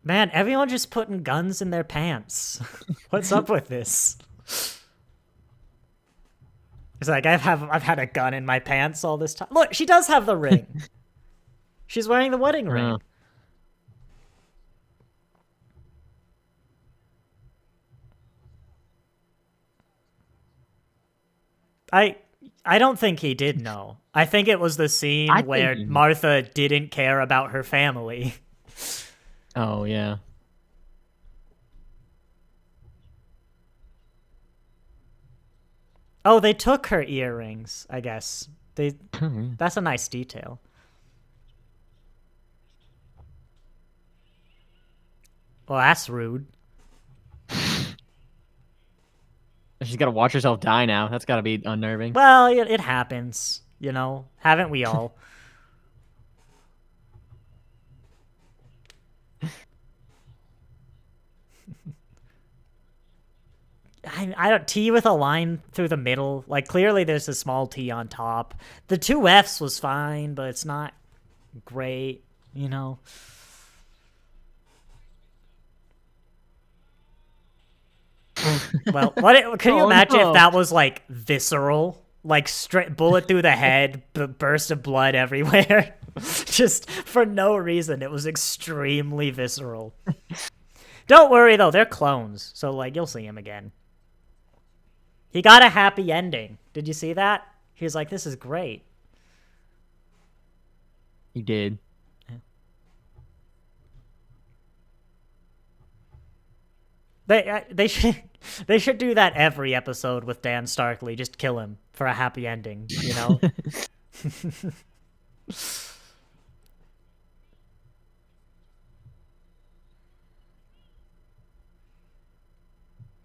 Man, everyone just putting guns in their pants. What's up with this? It's like I've had a gun in my pants all this time. Look, she does have the ring. She's wearing the wedding ring. I don't think he did know. I think it was the scene where Martha didn't care about her family. Oh, yeah. Oh, they took her earrings, I guess. That's a nice detail. Well, that's rude. She's got to watch herself die now. That's got to be unnerving. Well, it happens, you know? Haven't we all? I don't... T with a line through the middle. Like, clearly there's a small T on top. The two Fs was fine, but it's not great, you know? Well, can you imagine if that was, like, visceral? Like, straight bullet through the head, burst of blood everywhere. Just for no reason. It was extremely visceral. Don't worry, though. They're clones. So, like, you'll see him again. He got a happy ending. Did you see that? He was like, this is great. He did. They should do that every episode with Dan Starkley. Just kill him for a happy ending, you know?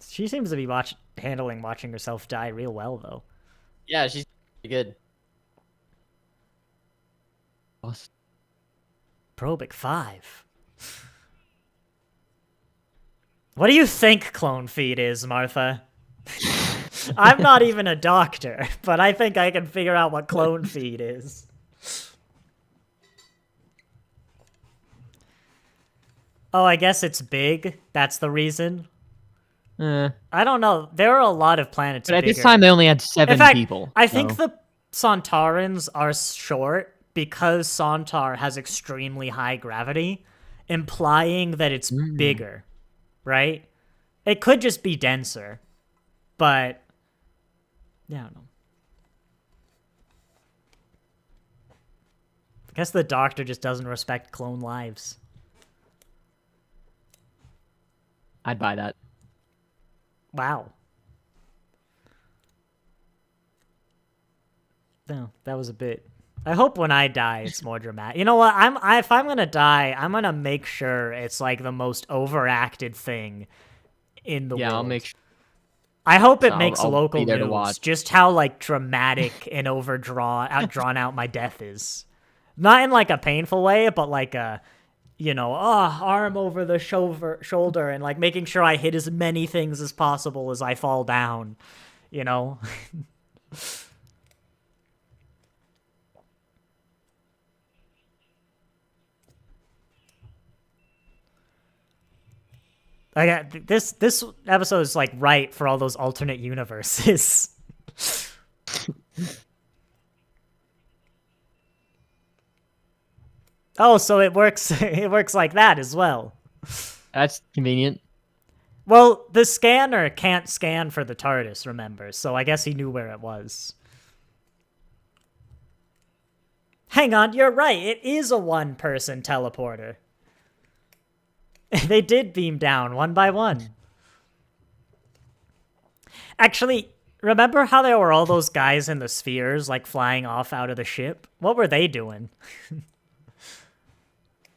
She seems to be handling watching herself die real well, though. Yeah, she's pretty good. Probic 5. What do you think clone feed is, Martha? I'm not even a doctor, but I think I can figure out what clone feed is. Oh, I guess it's big. That's the reason. I don't know. There are a lot of planets. But at this time, they only had 7 people. I think the Sontarans are short because Sontar has extremely high gravity, implying that it's bigger, right? It could just be denser, but yeah, I don't know. I guess the Doctor just doesn't respect clone lives. I'd buy that. Wow. No, that was a bit... I hope when I die, it's more dramatic. You know what? If I'm gonna die, I'm gonna make sure it's like the most overacted thing in the world. Yeah, I'll make sure. I hope it makes local news. To watch. Just how like dramatic and drawn out my death is. Not in like a painful way, but like a, you know, arm over the shoulder and like making sure I hit as many things as possible as I fall down. You know. This episode is like right for all those alternate universes. Oh, so it works. It works like that as well. That's convenient. Well, the scanner can't scan for the TARDIS, remember? So I guess he knew where it was. Hang on, you're right. It is a one-person teleporter. They did beam down one by one. Actually, remember how there were all those guys in the spheres, like, flying off out of the ship? What were they doing?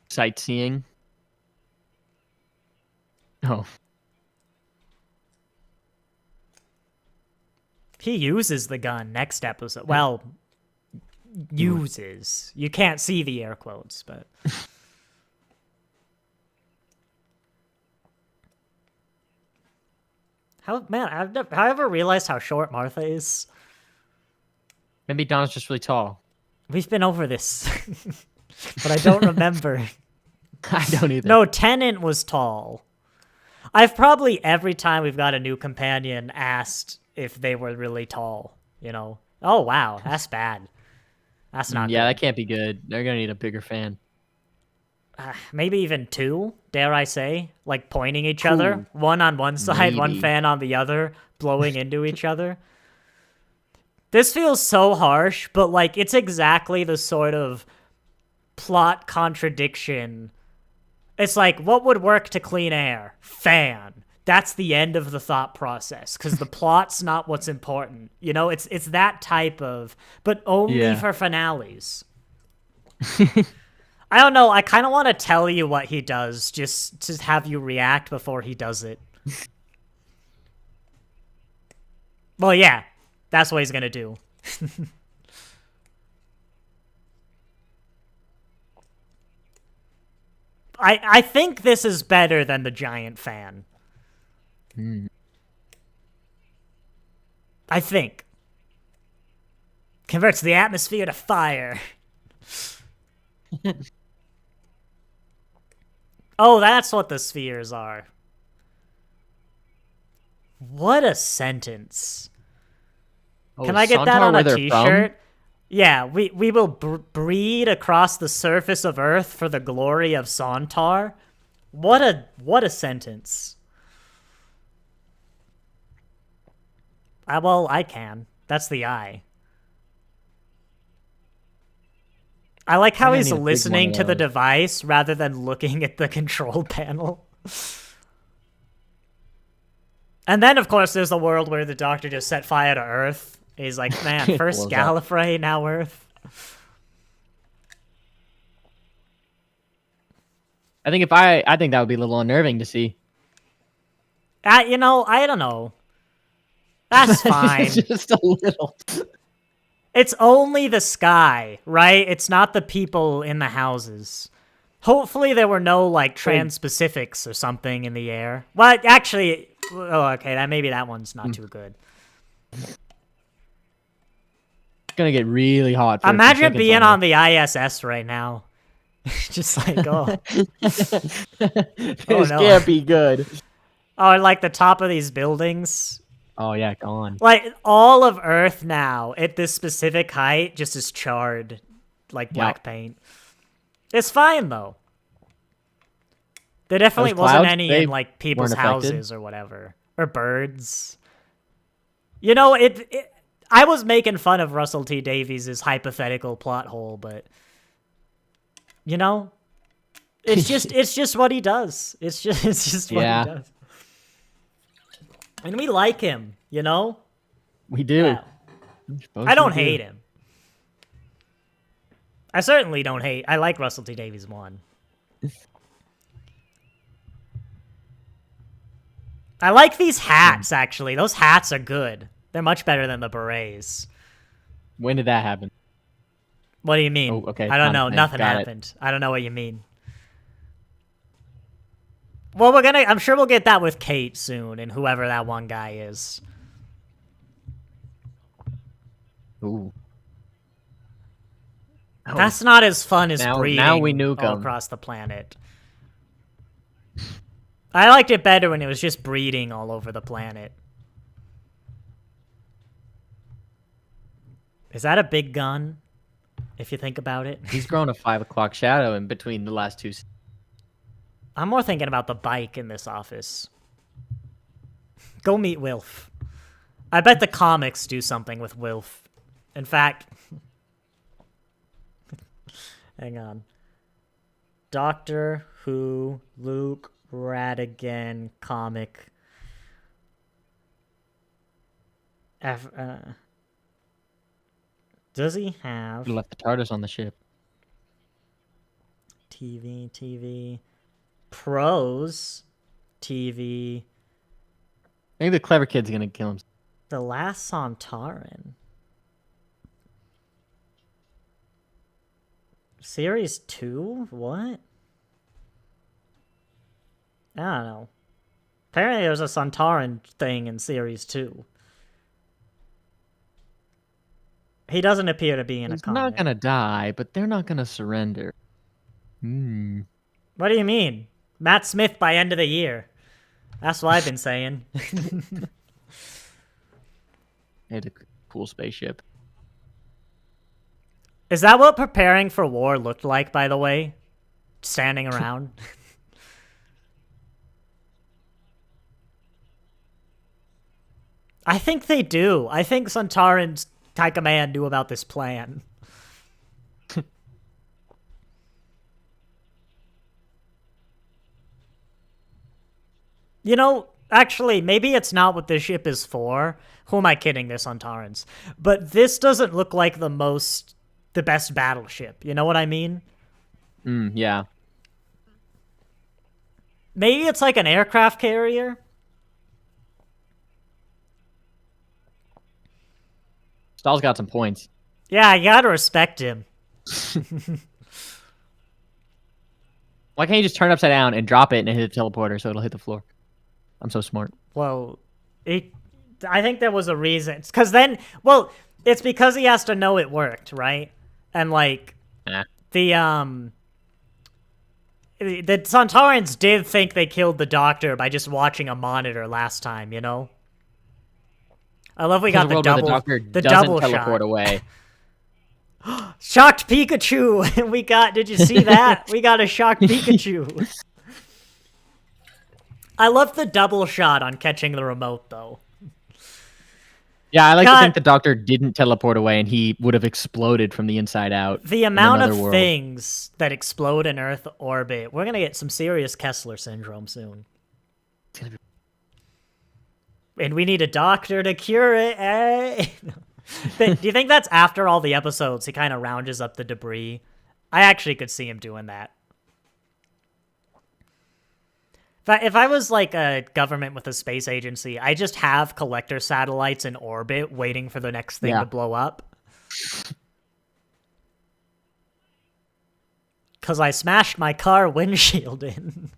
Sightseeing. Oh. He uses the gun next episode. Well, uses. You can't see the air quotes, but... Have I ever realized how short Martha is? Maybe Donna's just really tall. We've been over this, but I don't remember. I don't either. No, Tennant was tall. I've probably every time we've got a new companion asked if they were really tall, you know? Oh, wow, that's bad. That's not Yeah, good. that can't be good. They're gonna need a bigger fan. Maybe even two, dare I say? Like pointing each other. Ooh, One on one side, one maybe. fan on the other, blowing into each other. This feels so harsh, but like it's exactly the sort of plot contradiction. It's like, what would work to clean air? Fan. That's the end of the thought process because the plot's not what's important. You know, it's that type of, but only Yeah. for finales. I don't know. I kind of want to tell you what he does just to have you react before he does it. Well, yeah, that's what he's gonna do. I think this is better than the giant fan. Mm. I think. Converts the atmosphere to fire. Oh, that's what the spheres are. What a sentence. Oh, Can is I get that Sontar on where a they're from? t-shirt? Yeah, we will breed across the surface of Earth for the glory of Sontar. What a sentence. Well, I can. That's the eye. I like They're how gonna he's need a big one listening of to the those. device rather than looking at the control panel. And then, of course, there's the world where the Doctor just set fire to Earth. He's like, man, It first blows up. Gallifrey, now Earth. I think that would be a little unnerving to see. You know, I don't know. That's fine. Just a little. It's only the sky, right? It's not the people in the houses. Hopefully there were no, like, trans-Pacifics or something in the air. Well, actually, oh, okay, maybe that one's not too good. It's gonna get really hot for a few Imagine seconds being on on the ISS right now. Just like, oh, oh This no. can't be good. Oh, and like the top of these buildings. Oh yeah, gone. Like all of Earth now at this specific height just is charred like black Yep. paint. It's fine though. There definitely Those wasn't clouds, any they in like people's weren't affected. houses or whatever. Or birds. You know, I was making fun of Russell T Davies' hypothetical plot hole, but you know, it's just what he does. It's just what he Yeah, does. And we like him, you know? we do. Yeah. Suppose I don't we do. hate him. I certainly don't hate. I like Russell T Davies 1. I like these hats, actually. Those hats are good. They're much better than the berets. When did that happen? What do you mean? Oh, okay. I don't Not a know. thing. Nothing Got it. happened. I don't know what you mean. Well, I'm sure we'll get that with Kate soon and whoever that one guy is. Ooh. Oh, That's not as fun as now breeding we nuke all 'em. across the planet. I liked it better when it was just breeding all over the planet. Is that a big gun? If you think about it. He's grown a 5 o'clock shadow in between the last two. I'm more thinking about the bike in this office. Go meet Wilf. I bet the comics do something with Wilf. In fact, hang on. Doctor Who Luke Radigan comic. Does he have Left the TARDIS on the ship. TV, Pros, TV, Maybe the clever kid's gonna kill him. The Last Sontaran. Series 2? What? I don't know. Apparently there's a Sontaran thing in Series 2. He doesn't appear to be in He's a comic. not gonna die, but they're not gonna surrender. Well, What do you mean? Matt Smith by end of the year. That's what I've been saying. They had a cool spaceship. Is that what preparing for war looked like, by the way? Standing around? I think they do. I think Sontaran's High Command knew about this plan. You know, actually, maybe it's not what this ship is for. Who am I kidding? They're Sontarans. But this doesn't look like the best battleship. You know what I mean? Yeah. Maybe it's like an aircraft carrier. Stahl's got some points. Yeah, you gotta respect him. Why can't you just turn it upside down and drop it and hit a teleporter so it'll hit the floor? I'm so smart. Well, I think there was a reason. It's it's because he has to know it worked, right? And like the Sontarans did think they killed the Doctor by just watching a monitor last time, you know? I love we got the double teleport shot. Away. Shocked Pikachu! Did you see that? We got a shocked Pikachu. I love the double shot on catching the remote, though. Yeah, I like to think the Doctor didn't teleport away and he would have exploded from the inside out. The amount of things that explode in Earth orbit, we're going to get some serious Kessler syndrome soon. And we need a doctor to cure it, eh? Do you think that's after all the episodes he kind of rounds up the debris? I actually could see him doing that. If I was like a government with a space agency, I just have collector satellites in orbit waiting for the next thing to blow up. Because I smashed my car windshield in.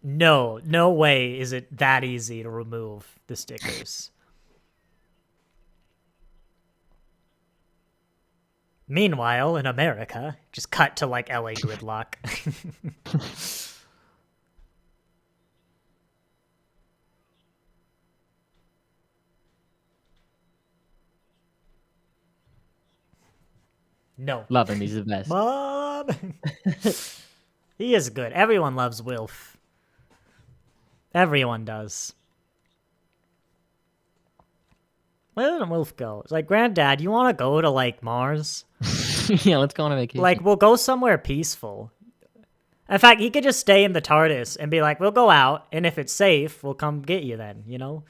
No way is it that easy to remove the stickers. Meanwhile, in America, just cut to like LA gridlock. No. Love him, he's the best. Mom! He is good. Everyone loves Wilf. Everyone does. Where did Wilf go? It's like, Granddad, you want to go to, like, Mars? Yeah, let's go on a vacation. Like, we'll go somewhere peaceful. In fact, he could just stay in the TARDIS and be like, we'll go out, and if it's safe, we'll come get you then, you know?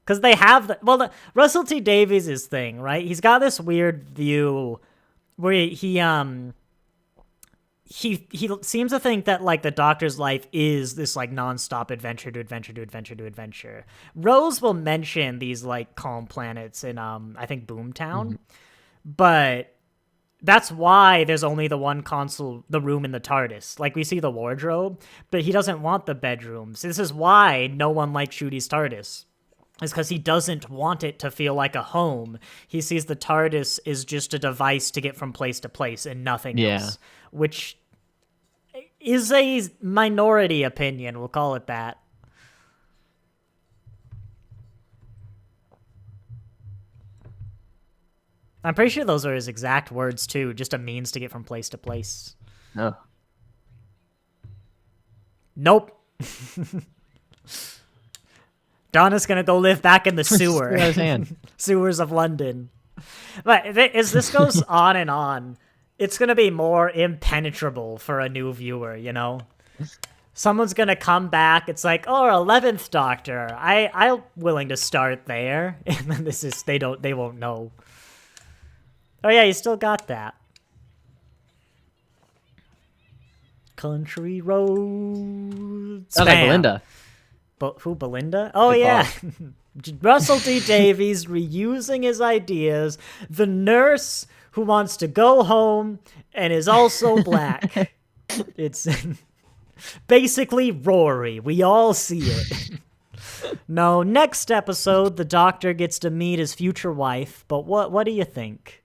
Because they have... Russell T. Davies' thing, right? He's got this weird view where he seems to think that, like, the Doctor's life is this, like, nonstop adventure to adventure to adventure to adventure. Rose will mention these, like, calm planets in, I think, Boomtown. But that's why there's only the one console, the room in the TARDIS. Like, we see the wardrobe, but he doesn't want the bedrooms. This is why no one likes Shudi's TARDIS. Is because he doesn't want it to feel like a home. He sees the TARDIS is just a device to get from place to place and nothing else. Which is a minority opinion, we'll call it that. I'm pretty sure those are his exact words, too. Just a means to get from place to place. Oh. Nope. Donna's gonna go live back in the sewer. Sewers of London. But as this goes on and on, it's gonna be more impenetrable for a new viewer, you know? Someone's gonna come back, it's like, oh, 11th Doctor. I'm willing to start there. And then they won't know. Oh yeah, you still got that. Country roads. Sounds like Belinda. But who, Belinda? Oh, yeah. Russell T. Davies reusing his ideas. The nurse who wants to go home and is also black. It's basically Rory. We all see it. No, next episode, the Doctor gets to meet his future wife. But what do you think?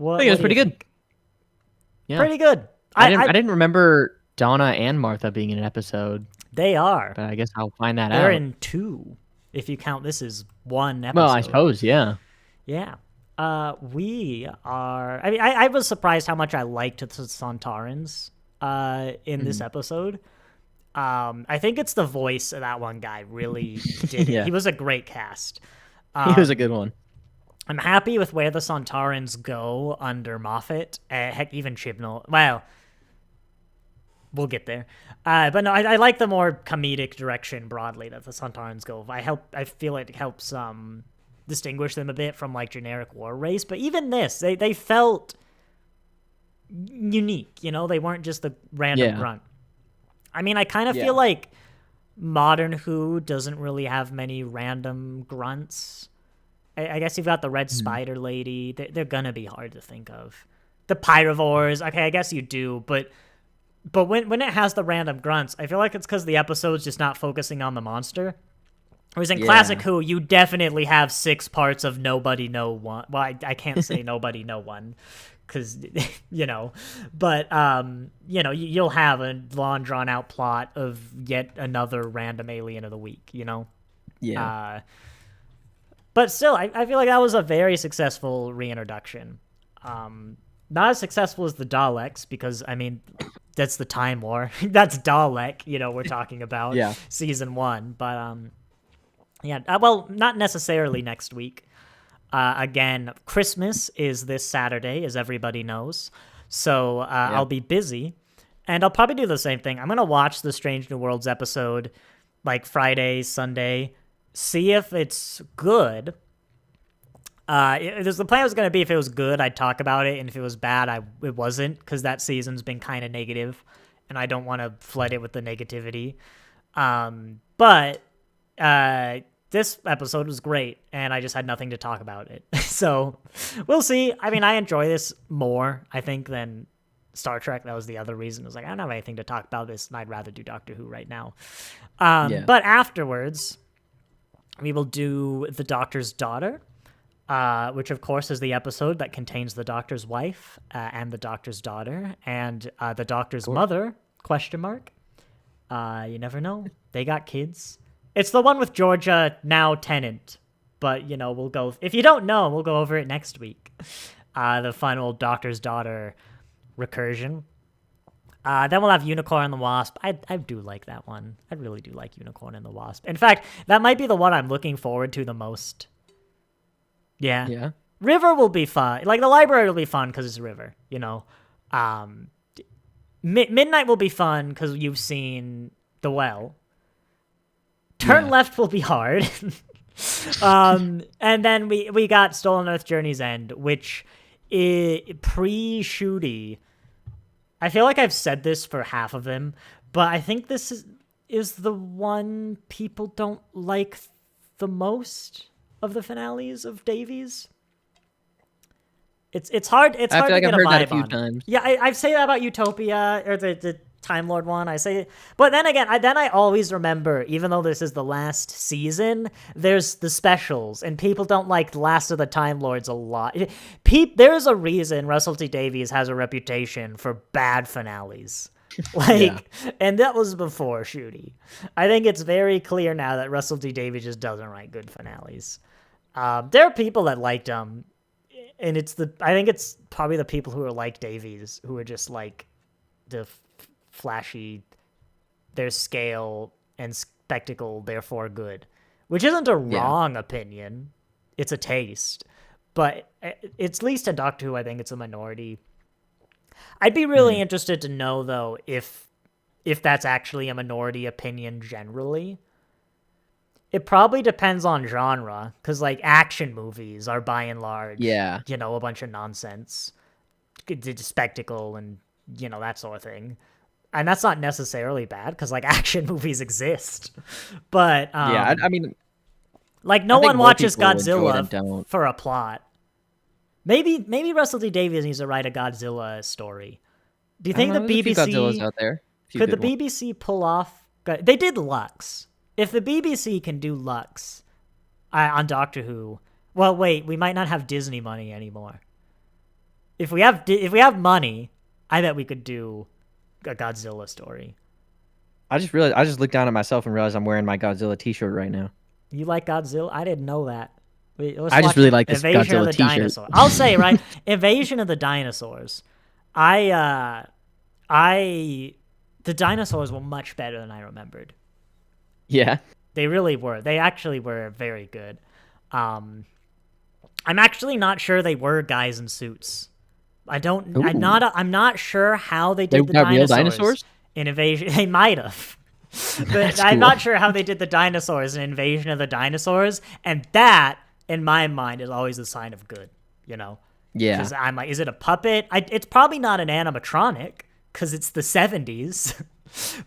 I think it was pretty good. Yeah. Pretty good. I didn't remember Donna and Martha being in an episode, They are. but I guess I'll find that They're out. in 2, if you count this as one Well, I episode. suppose, yeah. Yeah. We are. I mean, I was surprised how much I liked the Sontarans in this episode. I think it's the voice of that one guy really did it. Yeah. He was a great cast. He was a good one. I'm happy with where the Sontarans go under Moffat. Heck, even Chibnall. Well, we'll get there. But no, I like the more comedic direction broadly that the Sontarans go. I feel it helps distinguish them a bit from like generic war race. But even this, they felt unique. You know, they weren't just the random grunt. I mean, I kind of feel like modern Who doesn't really have many random grunts. I guess you've got the Red Spider Lady. They're gonna be hard to think of. The Pyrovores, okay, I guess you do, but when it has the random grunts, I feel like it's because the episode's just not focusing on the monster. Whereas in Classic Who, you definitely have 6 parts of nobody know one. Well, I can't say nobody know one, because you know, but you know, you'll have a long drawn out plot of yet another random alien of the week. You know, but still, I feel like that was a very successful reintroduction. Not as successful as the Daleks, because, I mean, that's the Time War. That's Dalek, you know, we're talking about season 1. But, well, not necessarily next week. Again, Christmas is this Saturday, as everybody knows. So I'll be busy. And I'll probably do the same thing. I'm going to watch the Strange New Worlds episode, like Friday, Sunday, see if it's good. The plan was going to be, if it was good, I'd talk about it, and if it was bad, it wasn't, because that season's been kind of negative, and I don't want to flood it with the negativity. But this episode was great, and I just had nothing to talk about it. So we'll see. I mean, I enjoy this more, I think, than Star Trek. That was the other reason. I was like, I don't have anything to talk about this, and I'd rather do Doctor Who right now. But afterwards, we will do The Doctor's Daughter, which, of course, is the episode that contains the Doctor's wife and the Doctor's daughter and the Doctor's mother, question mark. You never know. They got kids. It's the one with Georgia, now Tennant. But, you know, we'll go... If you don't know, we'll go over it next week. The final Doctor's Daughter recursion. Then we'll have Unicorn and the Wasp. I do like that one. I really do like Unicorn and the Wasp. In fact, that might be the one I'm looking forward to the most. Yeah. River will be fun. Like, the library will be fun because it's River, you know. Midnight will be fun because you've seen The Well. Turn Left will be hard. And then we got Stolen Earth Journey's End, which is pre-shooty. I feel like I've said this for half of them, but I think this is the one people don't like the most of the finales of Davies. It's hard. It's hard to get a vibe on. Times. Yeah, I say that about Utopia or the Time Lord one. I say, but then again, I always remember, even though this is the last season, there's the specials, and people don't like Last of the Time Lords a lot. There's a reason Russell T Davies has a reputation for bad finales. And that was before Shooty. I think it's very clear now that Russell T Davies just doesn't write good finales. There are people that liked him, and I think it's probably the people who are like Davies, who are just like the flashy, there's scale and spectacle, therefore good, which isn't a wrong opinion. It's a taste, but it's, at least in Doctor Who, I think it's a minority. I'd be really interested to know, though, if that's actually a minority opinion generally. It probably depends on genre, because, like, action movies are, by and large, you know, a bunch of nonsense. Spectacle and, you know, that sort of thing. And that's not necessarily bad, because, like, action movies exist. But, I mean... Like, no one watches Godzilla for a plot. Maybe Russell T Davies needs to write a Godzilla story. Do you think the BBC... Godzillas out there. Could the BBC pull off... They did Lux. If the BBC can do Lux on Doctor Who... Well, wait, we might not have Disney money anymore. If we have money... I bet we could do a Godzilla story. I just realized I just looked down at myself and realized I'm wearing my Godzilla T-shirt right now. You like Godzilla? I didn't know that. Let's I just watch really like this Invasion of Godzilla the T-shirt. Dinosaurs. I'll say, right? Invasion of the Dinosaurs. I the dinosaurs were much better than I remembered. Yeah. They really were. They actually were very good. I'm actually not sure they were guys in suits. Ooh. I'm not sure how they They did the got real dinosaurs dinosaurs? in Invasion. They might have. But That's I'm cool. not sure how they did the dinosaurs in Invasion of the Dinosaurs, and that, in my mind, is always a sign of good, you know? Yeah. Because I'm like, is it a puppet? It's probably not an animatronic, because it's the 70s.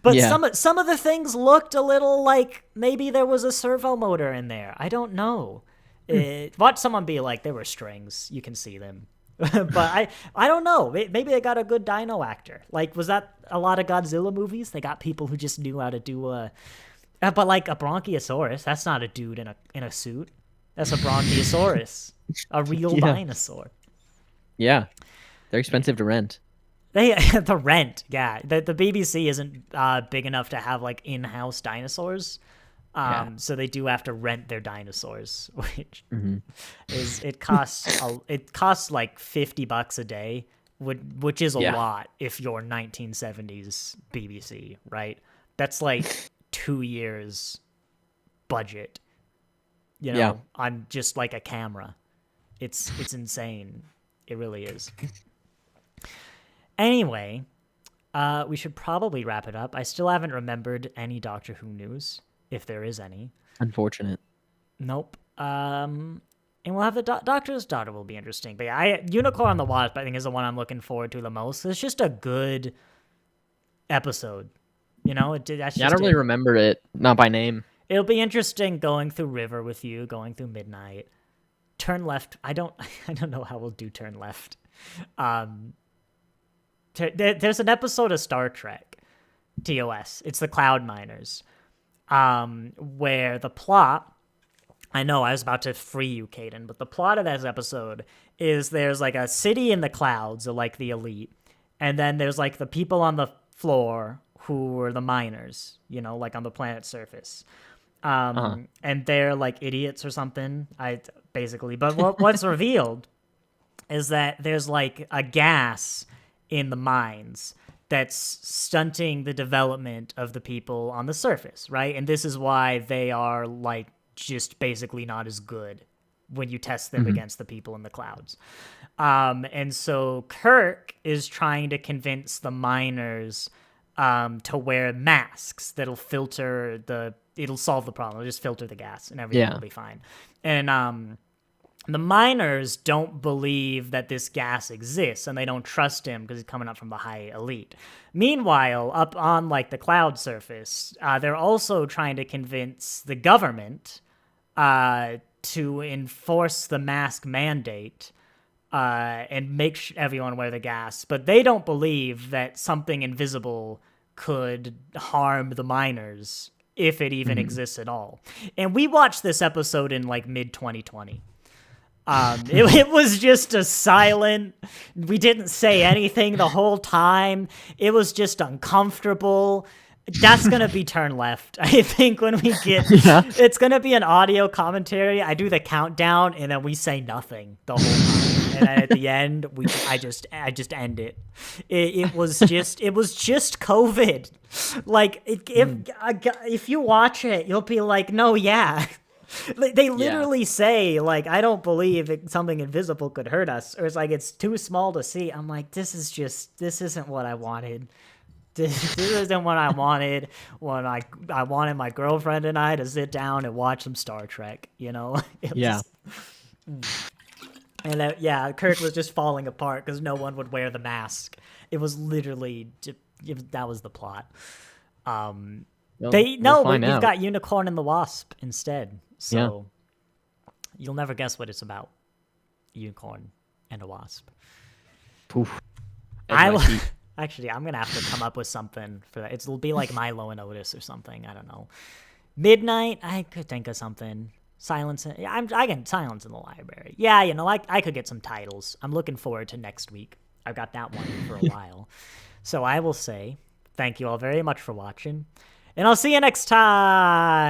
But Yeah. some of the things looked a little like maybe there was a servo motor in there. I don't know. Watch someone be like, there were strings. You can see them. But I don't know. Maybe they got a good dino actor. Like, was that a lot of Godzilla movies? They got people who just knew how to do but like a Bronchiosaurus, that's not a dude in a suit. That's a Bronchiosaurus, a real dinosaur. Yeah. They're expensive to rent. The rent, yeah. The BBC isn't big enough to have like in-house dinosaurs. So they do have to rent their dinosaurs, which is it costs like $50 a day, which is a lot if you're 1970s BBC, right? That's like 2 years budget, on just like a camera. It's insane. It really is. Anyway, we should probably wrap it up. I still haven't remembered any Doctor Who news, if there is any. Unfortunate. Nope. And we'll have the Doctor's Daughter will be interesting. But yeah, Unicorn on the Wasp, I think, is the one I'm looking forward to the most. It's just a good episode. You know, I don't really remember it, not by name. It'll be interesting going through River with you, going through Midnight. Turn Left. I don't know how we'll do Turn Left. There's an episode of Star Trek, TOS. It's the Cloud Miners, where the plot. I know I was about to free you, Caden, but the plot of that episode is there's like a city in the clouds, of like the elite, and then there's like the people on the floor who are the miners, like on the planet's surface. And they're like idiots or something. But what's revealed is that there's like a gas in the mines that's stunting the development of the people on the surface, right? And this is why they are like just basically not as good when you test them against the people in the clouds. And so Kirk is trying to convince the miners to wear masks that'll it'll solve the problem. It'll just filter the gas and everything will be fine. And the miners don't believe that this gas exists, and they don't trust him because he's coming up from the high elite. Meanwhile, up on like the cloud surface, they're also trying to convince the government to enforce the mask mandate and make everyone wear the gas. But they don't believe that something invisible could harm the miners if it even exists at all. And we watched this episode in like mid-2020. It was just a silent, we didn't say anything the whole time. It was just uncomfortable. That's going to be Turn Left. I think when we get, it's going to be an audio commentary. I do the countdown and then we say nothing the whole time. And then at the end, I just end it. It was just COVID. Like if you watch it, you'll be like, no, yeah. They literally say, like, I don't believe something invisible could hurt us. Or it's like, it's too small to see. I'm like, this isn't what I wanted. This isn't what I wanted when I wanted my girlfriend and I to sit down and watch some Star Trek, And Kirk was just falling apart because no one would wear the mask. It was literally, that was the plot. We've got Unicorn and the Wasp instead. So you'll never guess what it's about. Unicorn and a wasp. Poof. Actually, I'm gonna have to come up with something for that. It'll be like Milo and Otis or something. I don't know. Midnight. I could think of something. Silence. I can Silence in the Library. Yeah, I could get some titles. I'm looking forward to next week. I've got that one for a while. So I will say thank you all very much for watching, and I'll see you next time.